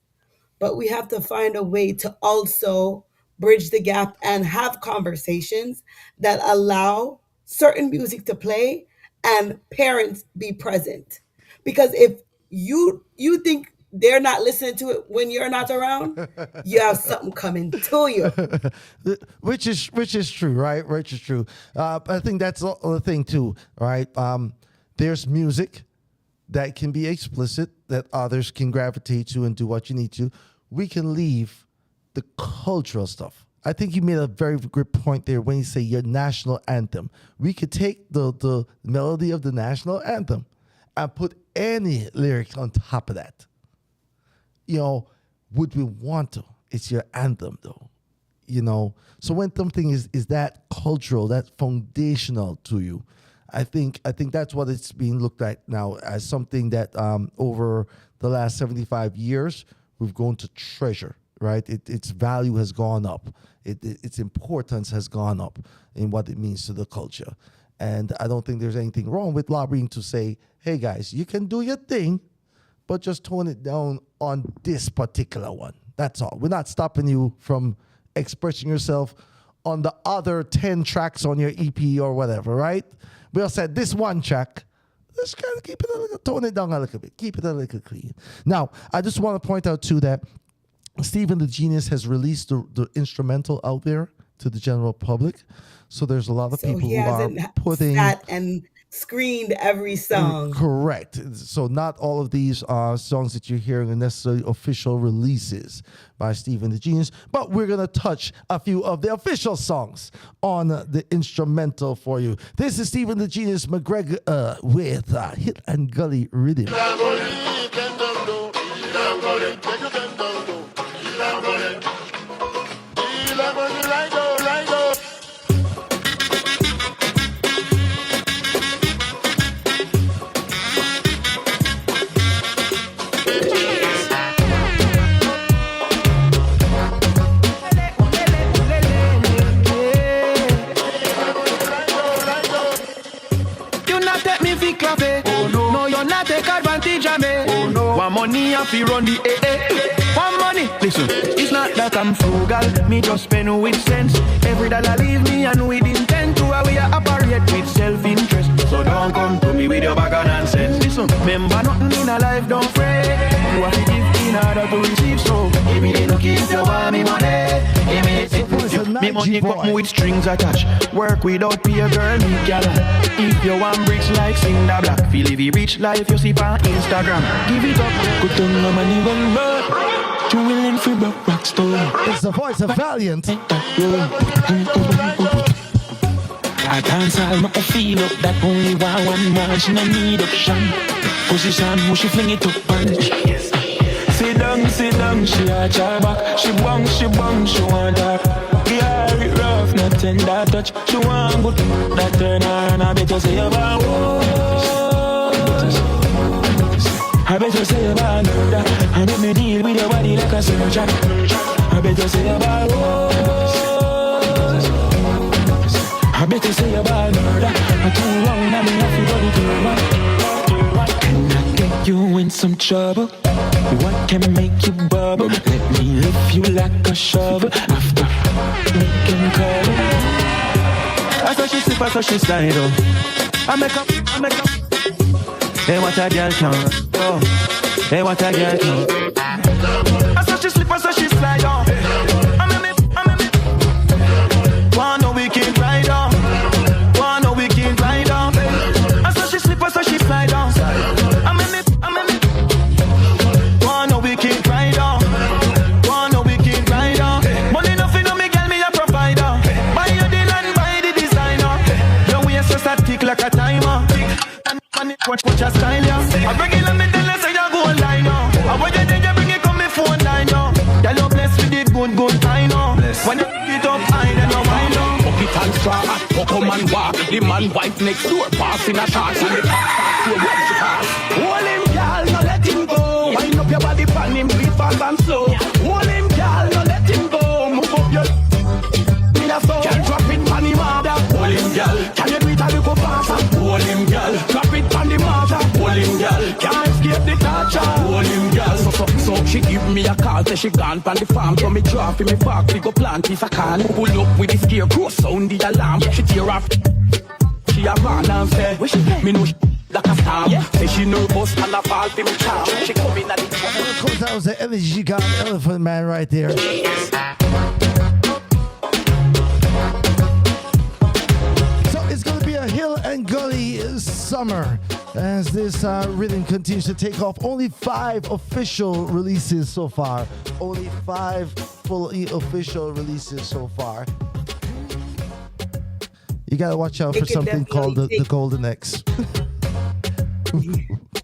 But we have to find a way to also bridge the gap and have conversations that allow certain music to play and parents be present. Because if you think they're not listening to it when you're not around, you have something coming to you. Which is true, right? Which is true. I think that's the thing too, right? There's music that can be explicit that others can gravitate to and do what you need to. We can leave the cultural stuff. I think you made a very good point there when you say your national anthem. We could take the melody of the national anthem and put any lyrics on top of that. You know, would we want to? It's your anthem, though. You know, so when something is that cultural, that foundational to you, I think that's what it's being looked at now as something that over the last 75 years we've grown to treasure. Right, its value has gone up. Its importance has gone up in what it means to the culture, and I don't think there's anything wrong with lobbying to say, "Hey guys, you can do your thing, but just tone it down on this particular one." That's all. We're not stopping you from expressing yourself on the other 10 tracks on your EP or whatever, right? We'll say this one track, let's kind of keep it a little, tone it down a little bit, keep it a little clean. Now, I just want to point out too that Stephen the Genius has released the instrumental out there to the general public. So there's a lot of people who are putting sat and screened every song. Correct. So not all of these songs that you're hearing are necessarily official releases by Stephen the Genius, but we're going to touch a few of the official songs on the instrumental for you. This is Stephen the Genius McGregor with Hit and Gully Rhythm. Take advantage of me. Oh no. One money I feel run the One money. Listen, it's not that I'm frugal. Me just spend with sense. Every dollar leave me and with intent to how we operate with self-interest. So don't come to me with your bag of nonsense. Listen, remember nothing in a life don't fret. You have to give in order to receive. So give me the no keep your money money. Give me me money come with strings attached. Work without pay a girl me gala. If you want bricks like Cinder Black, feel if you rich life you see on Instagram. Give it up, good to no money one more. You willing for Rocksteady. It's the voice of Valiant. I dance all my feel up that only one margin I need option. Position, who she fling it up punch. Sit down, she a jar back. She bang, she want that. Yeah, it rough, not tender touch. She want good, that turn her and I better say about I better say about that. And let me deal with your body like a surgeon. I better say about I better say about murder. I too long, I mean, I feel body to can I get you in some trouble? What can make you bubble? Let me lift you like a shovel. After making trouble, I saw she slip, I saw she slide on. I make up. Hey, what a girl can oh. Hey, what a girl can I saw she slip, I saw she slide on. I'm in it. Wanna we can ride on. Wanna we can ride on. I saw she slip, I saw she slide on. I'm in it. Wanna we can ride on. Wanna we can ride on. Money nothing on me, girl, me a provider. Buy your deal and buy the designer. Your waist just a tick like a timer. Watch your style, yeah. I bring it on me, tell us say you go online, now. I want you then you bring it come me phone line, now. Tell you bless with the good time, now. When you pick it up, I then you wind now. Buck it and straw, come and walk. The man wife next door, passing a shot. So the pass, hold him, girl, no let him go. Wind up your body, pan him, breathe fast and slow. Hold him, girl, no let him go. Move up your so. Can't drop it on the mother. Hold him, girl. Can you do it a little faster? Hold him, girl. Drop it on the mother. Hold him, girl. Can't escape the torture. Hold him, girl. So she give me a call, say she gone from the farm. So me drop in me park, we go plant if I can. Pull up with the scarecrow, sound the alarm. She tear off. She a run and say, where she me know she like a star. Say she nervous and a fall for me charm. She come in at the top. Of course, that was the energy god elephant man right there. It's going to be a hill and gully summer as this rhythm continues to take off. Only 5 official releases so far. Only 5 fully official releases so far. You got to watch out for something called the Golden X.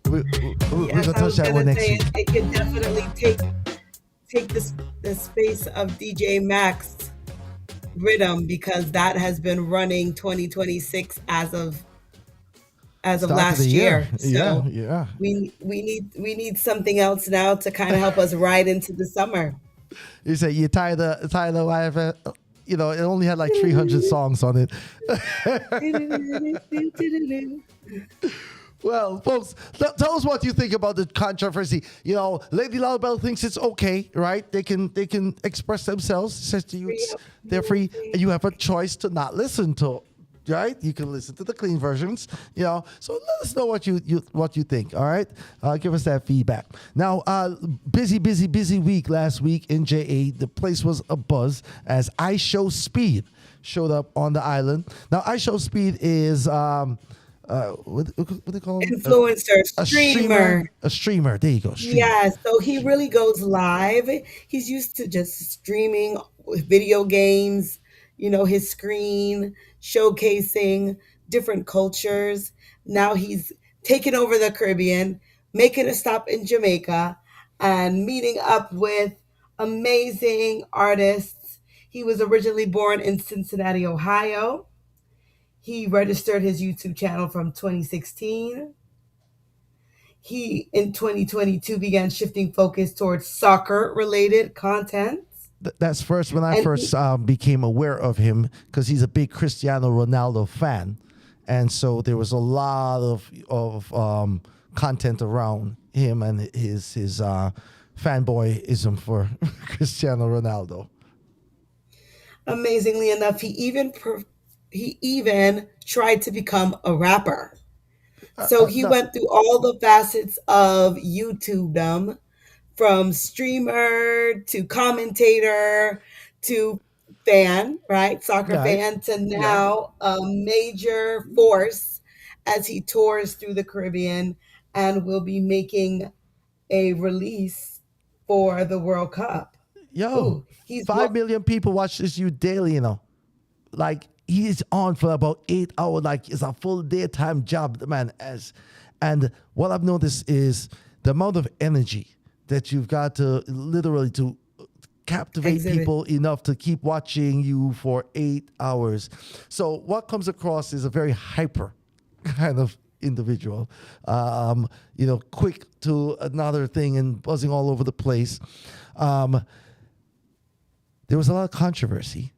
We're going to touch that one next week. It could definitely take the space of DJ Max Rhythm, because that has been running 2026 as of last year. So yeah. We need something else now to kind of help us ride into the summer. You say you tired of life. You know, it only had like 300 songs on it. Well, folks, tell us what you think about the controversy. You know, Lady Laleebella thinks it's okay, right? They can express themselves. Says to you, they're free. And you have a choice to not listen to, right? You can listen to the clean versions. You know, so let us know what you think. All right, give us that feedback. Now, busy week last week in JA. The place was abuzz as I Show Speed showed up on the island. Now, I Show Speed is what do they call him? Influencer, A streamer. streamer. A streamer. There you go. Streamer. Yeah, so he really goes live. He's used to just streaming video games, his screen, showcasing different cultures. Now he's taking over the Caribbean, making a stop in Jamaica, and meeting up with amazing artists. He was originally born in Cincinnati, Ohio. He registered his YouTube channel from 2016. He, in 2022, began shifting focus towards soccer related content. That's first when I And first became aware of him because he's a big Cristiano Ronaldo fan, and so there was a lot of content around him and his fanboyism for Cristiano Ronaldo. amazingly enough, he even tried to become a rapper. So he No, went through all the facets of YouTube, from streamer to commentator to fan, right? Soccer right? fan to Yeah. now a major force as he tours through the Caribbean and will be making a release for the World Cup. Yo, Ooh, he's 5 million people watch this you daily. Like he's on for about 8 hours. Like it's a full daytime job the man has. And what I've noticed is the amount of energy that you've got to literally to captivate exhibit. people enough to keep watching you for 8 hours. So what comes across is a very hyper kind of individual. Quick to another thing and buzzing all over the place. There was a lot of controversy.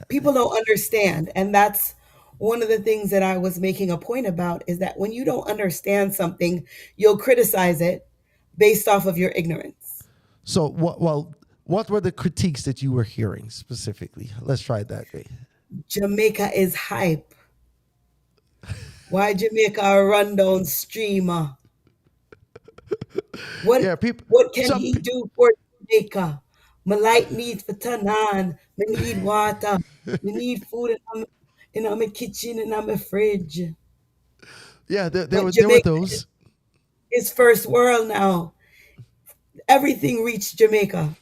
People don't understand, and that's one of the things that I was making a point about, is that when you don't understand something, you'll criticize it based off of your ignorance. So what were the critiques that you were hearing specifically? Let's try it that way. Jamaica is hype. Why Jamaica a rundown streamer? What Yeah, people. what can he do for Jamaica? My light needs for turn on. Me need water. Me need food in my kitchen and in my fridge. Yeah, there But were Jamaica those. is first world now. Everything reached Jamaica.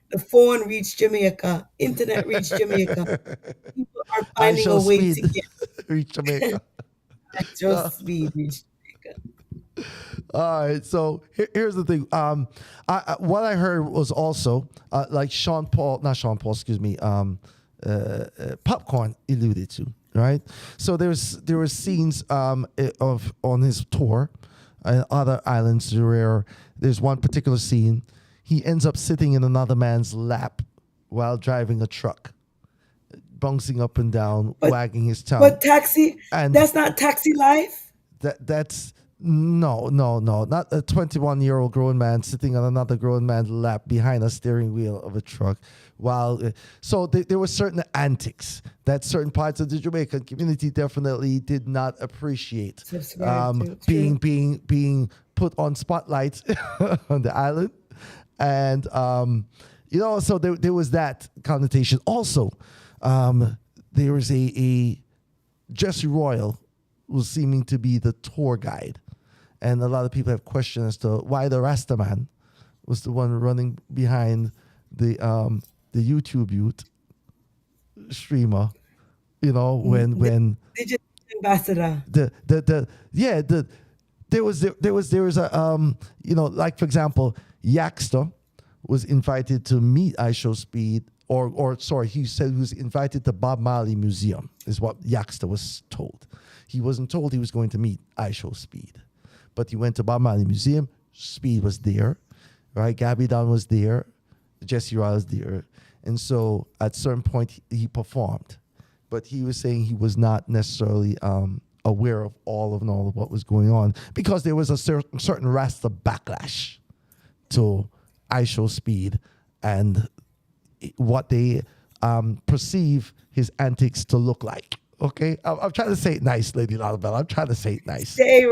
The phone reached Jamaica. Internet reached Jamaica. People are I finding shall a way speed to get reach Jamaica. just speed reached Jamaica. All right, so here's the thing. What I heard was also like excuse me, Popcorn alluded to, right? So there were scenes of on his tour, other islands where there's one particular scene. He ends up sitting in another man's lap while driving a truck, bouncing up and down, wagging his tongue. But taxi, And that's not taxi life. that's no, not a 21-year-old grown man sitting on another grown man's lap behind a steering wheel of a truck. So there were certain antics that certain parts of the Jamaican community definitely did not appreciate. Subscribe to. Being put on spotlights on the island, and so there was that connotation. Also, there was a Jesse Royal was seeming to be the tour guide. And a lot of people have questions as to why the Rastaman was the one running behind the YouTube youth streamer, when Digital ambassador. there was a like for example, Yaxter was invited to meet iShow Speed, or sorry, he said he was invited to Bob Marley Museum is what Yaxter was told. He wasn't told he was going to meet iShow Speed. But he went to Bob Marley Museum. Speed was there, right? Gabby Don was there. Jesse Royal was there. And so at a certain point, he performed. But he was saying he was not necessarily aware of all of what was going on because there was a certain Rasta backlash to iShow Speed and what they perceive his antics to look like. Okay, I'm trying to say it nice, Lady Laleebella. I'm trying to say it nice. Stay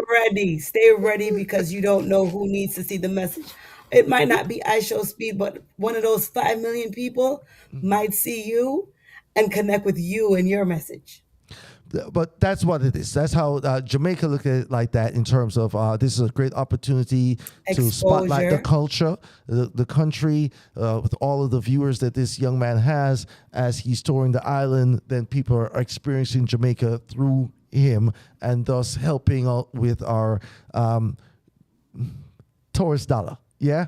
ready because you don't know who needs to see the message. It might not be iShow Speed, but one of those 5 million people might see you and connect with you and your message. but that's what it is. That's how Jamaica look at it like that in terms of this is a great opportunity to spotlight the culture, the country, with all of the viewers that this young man has as he's touring the island. Then people are experiencing Jamaica through him and thus helping out with our tourist dollar. Yeah.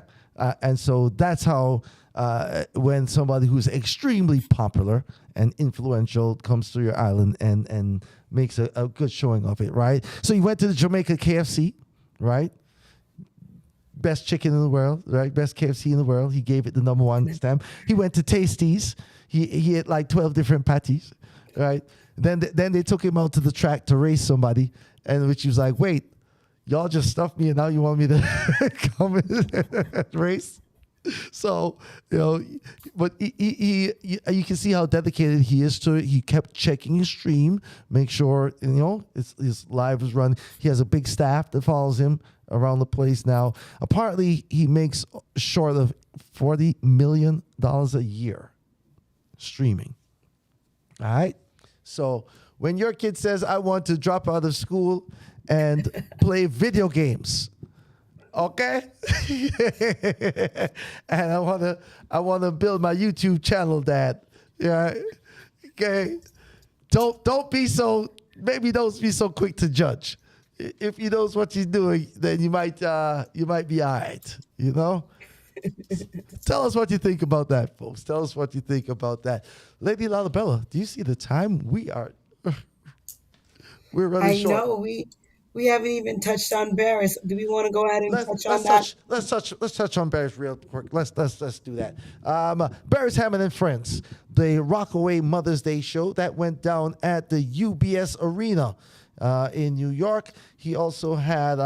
And so that's how when somebody who's extremely popular and influential comes to your island and makes a good showing of it, right? So you went to the Jamaica KFC, right? Best chicken in the world, right? Best KFC in the world. He gave it the #1 stamp. He went to Tasties. He ate like 12 different patties, right? Then they took him out to the track to race somebody, and which he was like, wait, y'all just stuffed me and now you want me to come and race? So, but he you can see how dedicated he is to it. He kept checking his stream, make sure, his live was run. He has a big staff that follows him around the place now. Apparently, he makes short of $40 million a year streaming. All right? So when your kid says, I want to drop out of school and play video games, okay? And I wanna build my YouTube channel, Dad. Yeah. Okay. Don't be so quick to judge. If he knows what he's doing, then you might be all right, Tell us what you think about that, folks. Tell us what you think about that. Lady Laleebella, do you see the time? We're running short. I know we haven't even touched on Barris. Do we want to go ahead and touch on that? Let's touch on Barris real quick. Let's do that. Barris Hammond and Friends, the Rockaway Mother's Day show that went down at the UBS Arena in New York. He also had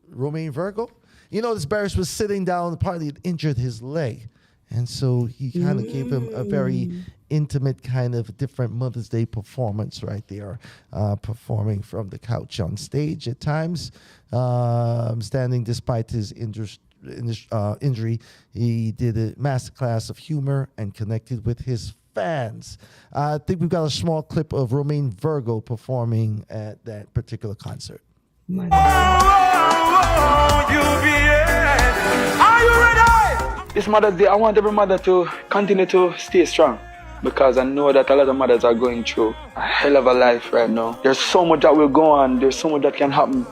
Romaine Virgo. This Barris was sitting down, partly injured his leg. And so he kind of gave him a very intimate kind of different Mother's Day performance right there, performing from the couch on stage at times, standing despite his injury. He did a masterclass of humor and connected with his fans. I think we've got a small clip of Romaine Virgo performing at that particular concert. Are you ready? This Mother's Day, I want every mother to continue to stay strong, because I know that a lot of mothers are going through a hell of a life right now. There's so much that will go on. There's so much that can happen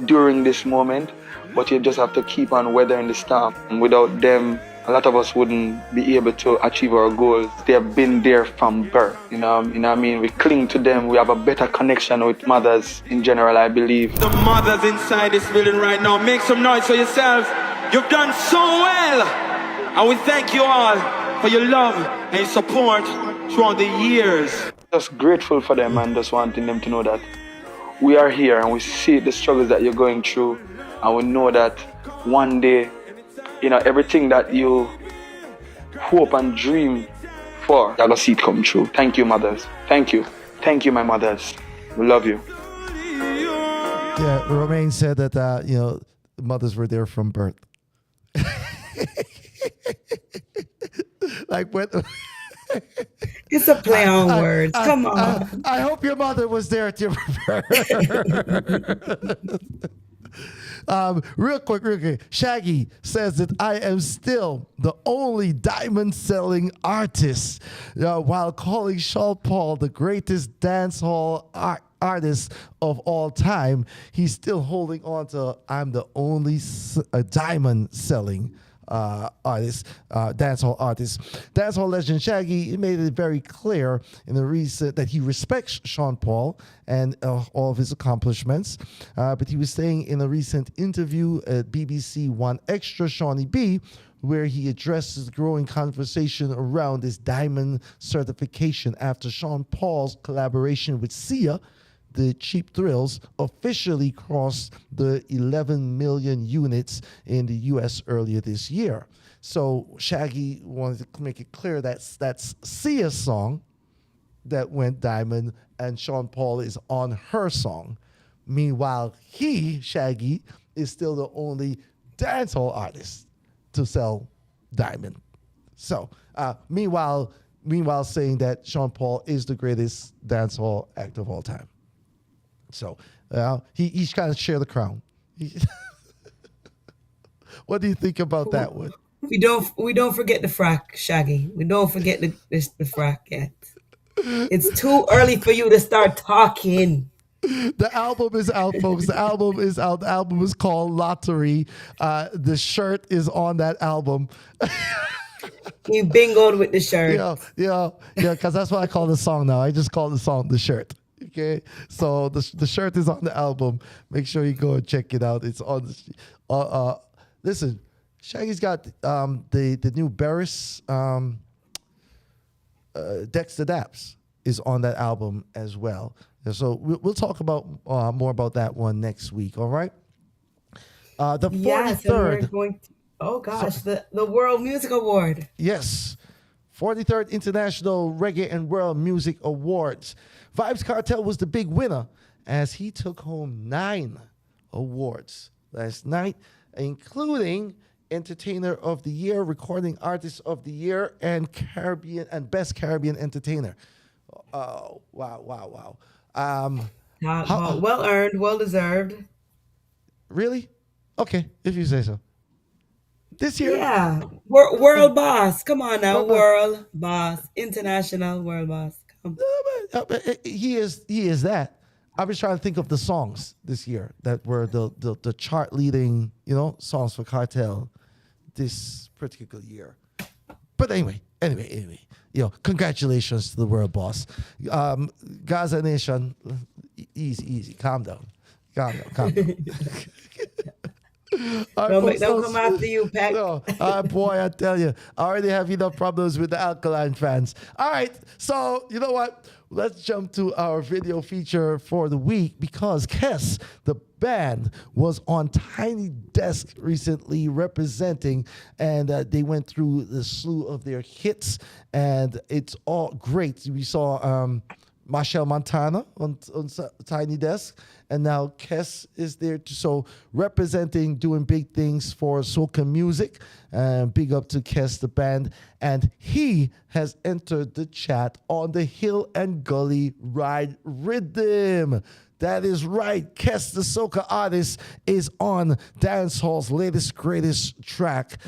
during this moment, but you just have to keep on weathering the storm. And without them, a lot of us wouldn't be able to achieve our goals. They have been there from birth, you know what I mean? We cling to them. We have a better connection with mothers in general, I believe. The mothers inside this building right now, make some noise for yourselves. You've done so well. And we thank you all for your love and your support throughout the years. Just grateful for them and just wanting them to know that we are here and we see the struggles that you're going through. And we know that one day, everything that you hope and dream for, you're going to see it come true. Thank you, mothers. Thank you. Thank you, my mothers. We love you. Yeah, Romaine said that, the mothers were there from birth. Like what? It's a play on words. Come on. I hope your mother was there at your birth. Real quick. Shaggy says that I am still the only diamond-selling artist, while calling Sean Paul the greatest dancehall artist of all time. He's still holding on to I'm the only diamond-selling artist, dancehall artist. Dancehall legend Shaggy made it very clear in the recent that he respects Sean Paul and all of his accomplishments. But he was saying in a recent interview at BBC One Extra, Shawnee B, where he addresses the growing conversation around his diamond certification after Sean Paul's collaboration with Sia, the Cheap Thrills, officially crossed the 11 million units in the U.S. earlier this year. So Shaggy wanted to make it clear that's Sia's song that went diamond, and Sean Paul is on her song. Meanwhile, Shaggy, is still the only dancehall artist to sell diamond. So, meanwhile, meanwhile saying that Sean Paul is the greatest dancehall act of all time. So he's kind of share the crown. What do you think about that one? We don't forget the frack, Shaggy. We don't forget the frack yet. It's too early for you to start talking. The album is out, folks. The album is out. The album is called Lottery. The shirt is on that album. You bingoed with the shirt. Yeah, because that's what I call the song now. I just call the song the shirt. Okay, so the shirt is on the album. Make sure you go and check it out. It's on. Listen, Shaggy's got the new Barris Dexter Daps is on that album as well. So we'll talk about more about that one next week. All right. The 43rd. Yes, and we're going to, oh gosh, the World Music Award. Yes. 43rd International Reggae and World Music Awards. Vybz Kartel was the big winner as he took home 9 awards last night, including Entertainer of the Year, Recording Artist of the Year, and Best Caribbean Entertainer. Oh, wow. Well earned, well deserved. Really? Okay, if you say so. This year? Yeah. World boss. Come on now. World boss. International world boss. Come. He is that. I was trying to think of the songs this year that were the chart leading, songs for Cartel this particular year. But anyway, congratulations to the world boss. Gaza Nation, easy, calm down. Don't come after you, Peck. No, boy, I tell you, I already have enough problems with the Alkaline fans. All right, so you know what? Let's jump to our video feature for the week because Kess, the band, was on Tiny Desk recently representing, and they went through the slew of their hits, and it's all great. We saw Marshall Montana on Tiny Desk, and now Kess is there so representing, doing big things for soca music. Big up to Kess, the band, and he has entered the chat on the Hill and Gully Ride Rhythm. That is right. Kess, the soca artist, is on dancehall's latest, greatest track.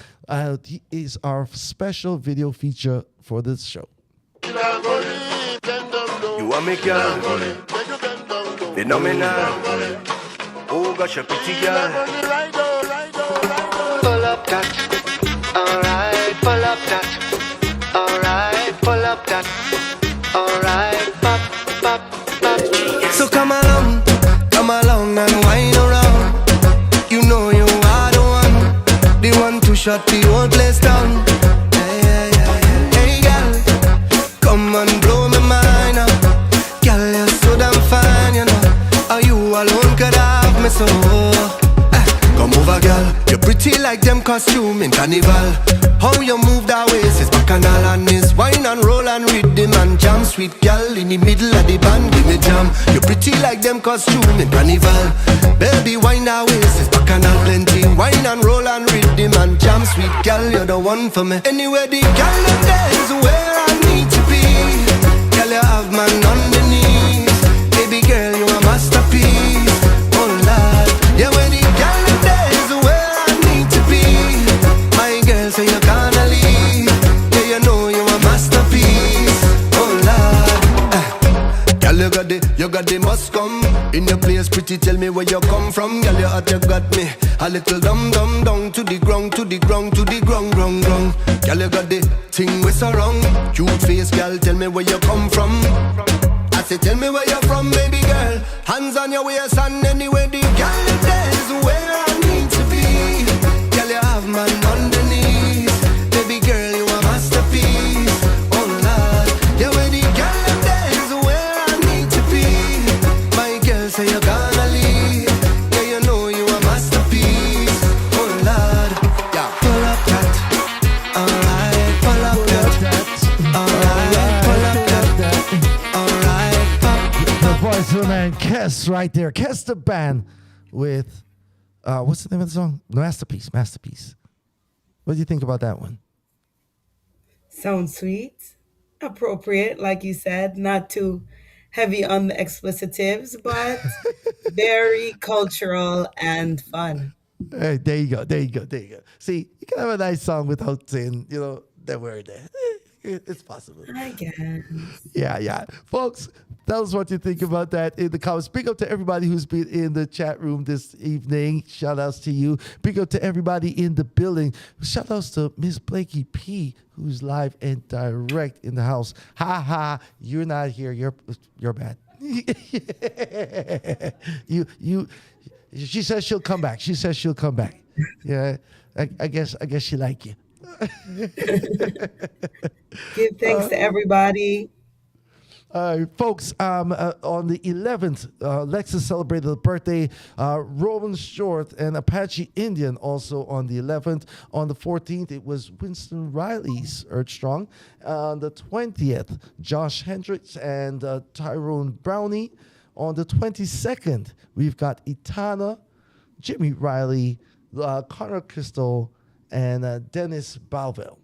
He is our special video feature for this show. You want me, girl? Phenomenal. Oh gosh, a pretty girl. Pull up that. Alright, pull up that. Alright, pull up that. Alright, pop. So come along and wind around. You know you are the one to shut the whole place down. Hey girl, come and blow my mind up. Girl, you're so damn fine, you know. Are you alone could have me so? Come over, girl. You're pretty like them costume in carnival. How you move that waist is bacchanal and is wine and roll and rhythm and jam. Sweet girl in the middle of the band, give me jam. You're pretty like them costume in carnival. Baby, wine that waist is bacchanal plenty. Wine and roll and rhythm and jam. Sweet girl, you're the one for me. Anyway, the girl that is where I need to be. Girl, you have man on the knees. Baby girl, you a masterpiece. Oh Lord, yeah, when the girl that is where I need to be. My girl, so you can't leave. Yeah, you know you a masterpiece. Oh Lord, girl, you got the must come. In your place, pretty, tell me where you come from. Girl, you hot, you got me. A little dum down to the ground, ground. Girl, you got the thing with so wrong. Cute face, girl, tell me where you come from. I say, tell me where you're from, baby girl. Hands on your waist and anywhere the girl that is where I need to be. Girl, you have man underneath. Baby girl, you a masterpiece. Oh Lord, yeah, where the girl that is where I need to be. My girl, say you're gonna leave. Yeah, you know you a masterpiece. Oh Lord, yeah, pull up that. Alright, pull up that. Alright, pull up that. Alright, The voice of the man, Kess, right there. Kess, the band, with what's the name of the song? Masterpiece. What do you think about that one? Sounds sweet. appropriate, like you said, not too heavy on the explicitives, but very cultural and fun. Hey, there you go. There you go. There you go. See, you can have a nice song without saying, that word there. It's possible. I guess. Yeah. Folks, tell us what you think about that in the comments. Big up to everybody who's been in the chat room this evening. Shout outs to you. Big up to everybody in the building. Shout outs to Miss Blakey P, who's live and direct in the house. Ha ha, you're not here. You're bad. She says she'll come back. Yeah, I guess she like you. Give thanks to everybody. Folks, on the 11th, Lexus celebrated the birthday. Roman Short and Apache Indian also on the 11th. On the 14th, it was Winston Riley's Earth Strong. On the 20th, Josh Hendricks and Tyrone Brownie. On the 22nd, we've got Itana, Jimmy Riley, Connor Crystal, and Dennis Balville.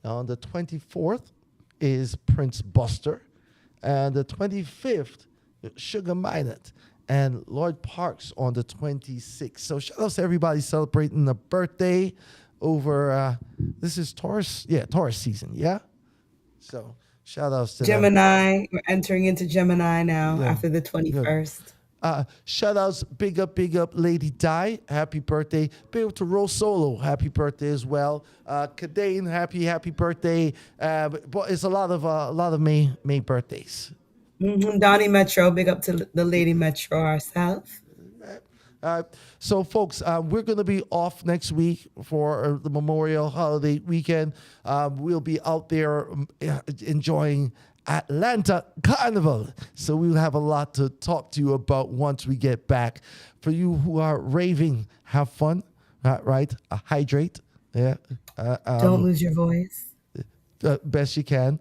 On the 24th is Prince Buster. And the 25th, Sugar Minot and Lloyd Parks on the 26th. So shout out to everybody celebrating a birthday over, this is Taurus? Yeah, Taurus season, yeah? So shout outs to Gemini. We're entering into Gemini now after the 21st. Shout outs, big up, Lady Di, happy birthday. Big up to Rose Solo, happy birthday as well. Kadane, happy birthday. But it's a lot of May birthdays. Donnie Metro, big up to the Lady Metro herself. So, folks, we're going to be off next week for the Memorial Holiday weekend. We'll be out there enjoying Atlanta Carnival. So we'll have a lot to talk to you about once we get back. For you who are raving, have fun, right? Hydrate. Yeah. Don't lose your voice. Best you can.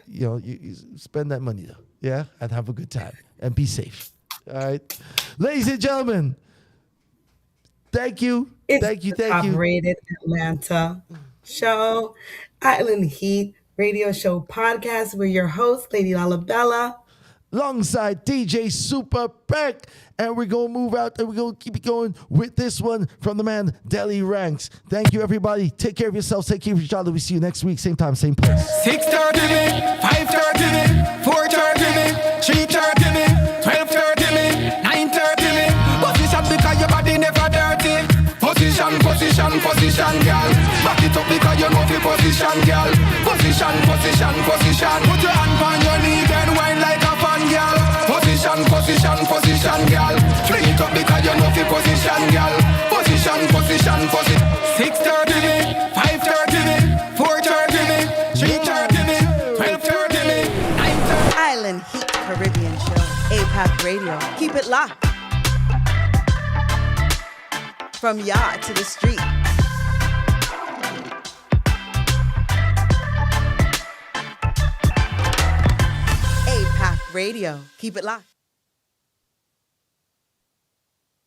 You spend that money though. Yeah. And have a good time and be safe. All right. Ladies and gentlemen, thank you. Thank you. Top-rated Atlanta show, Island Heat radio show podcast. We're your hosts, Lady Laleebella, alongside DJ SuperPEC, and we're going to move out and we're going to keep it going with this one from the man Deli Ranks. Thank you, everybody. Take care of yourselves. Take care of each other. We see you next week, same time, same place. 6:30 me, 5:30 me, 4:30 me, 3:30 me, 12:30 me, 9:30 me. Position because your body never dirty. Position, girl. Back it up because you know the position, girl. Position. Put your hand on your knee, then whine like a fan, girl. Position, girl. Fling it up because you know the position, girl. Position. 6:30 me, 5:30 me, 4:30 me, 3:30 me, 12:30 me, 9:30. Island Heat Caribbean Show, APAC Radio. Keep it locked. From yard to the street. APAC Radio. Keep it locked.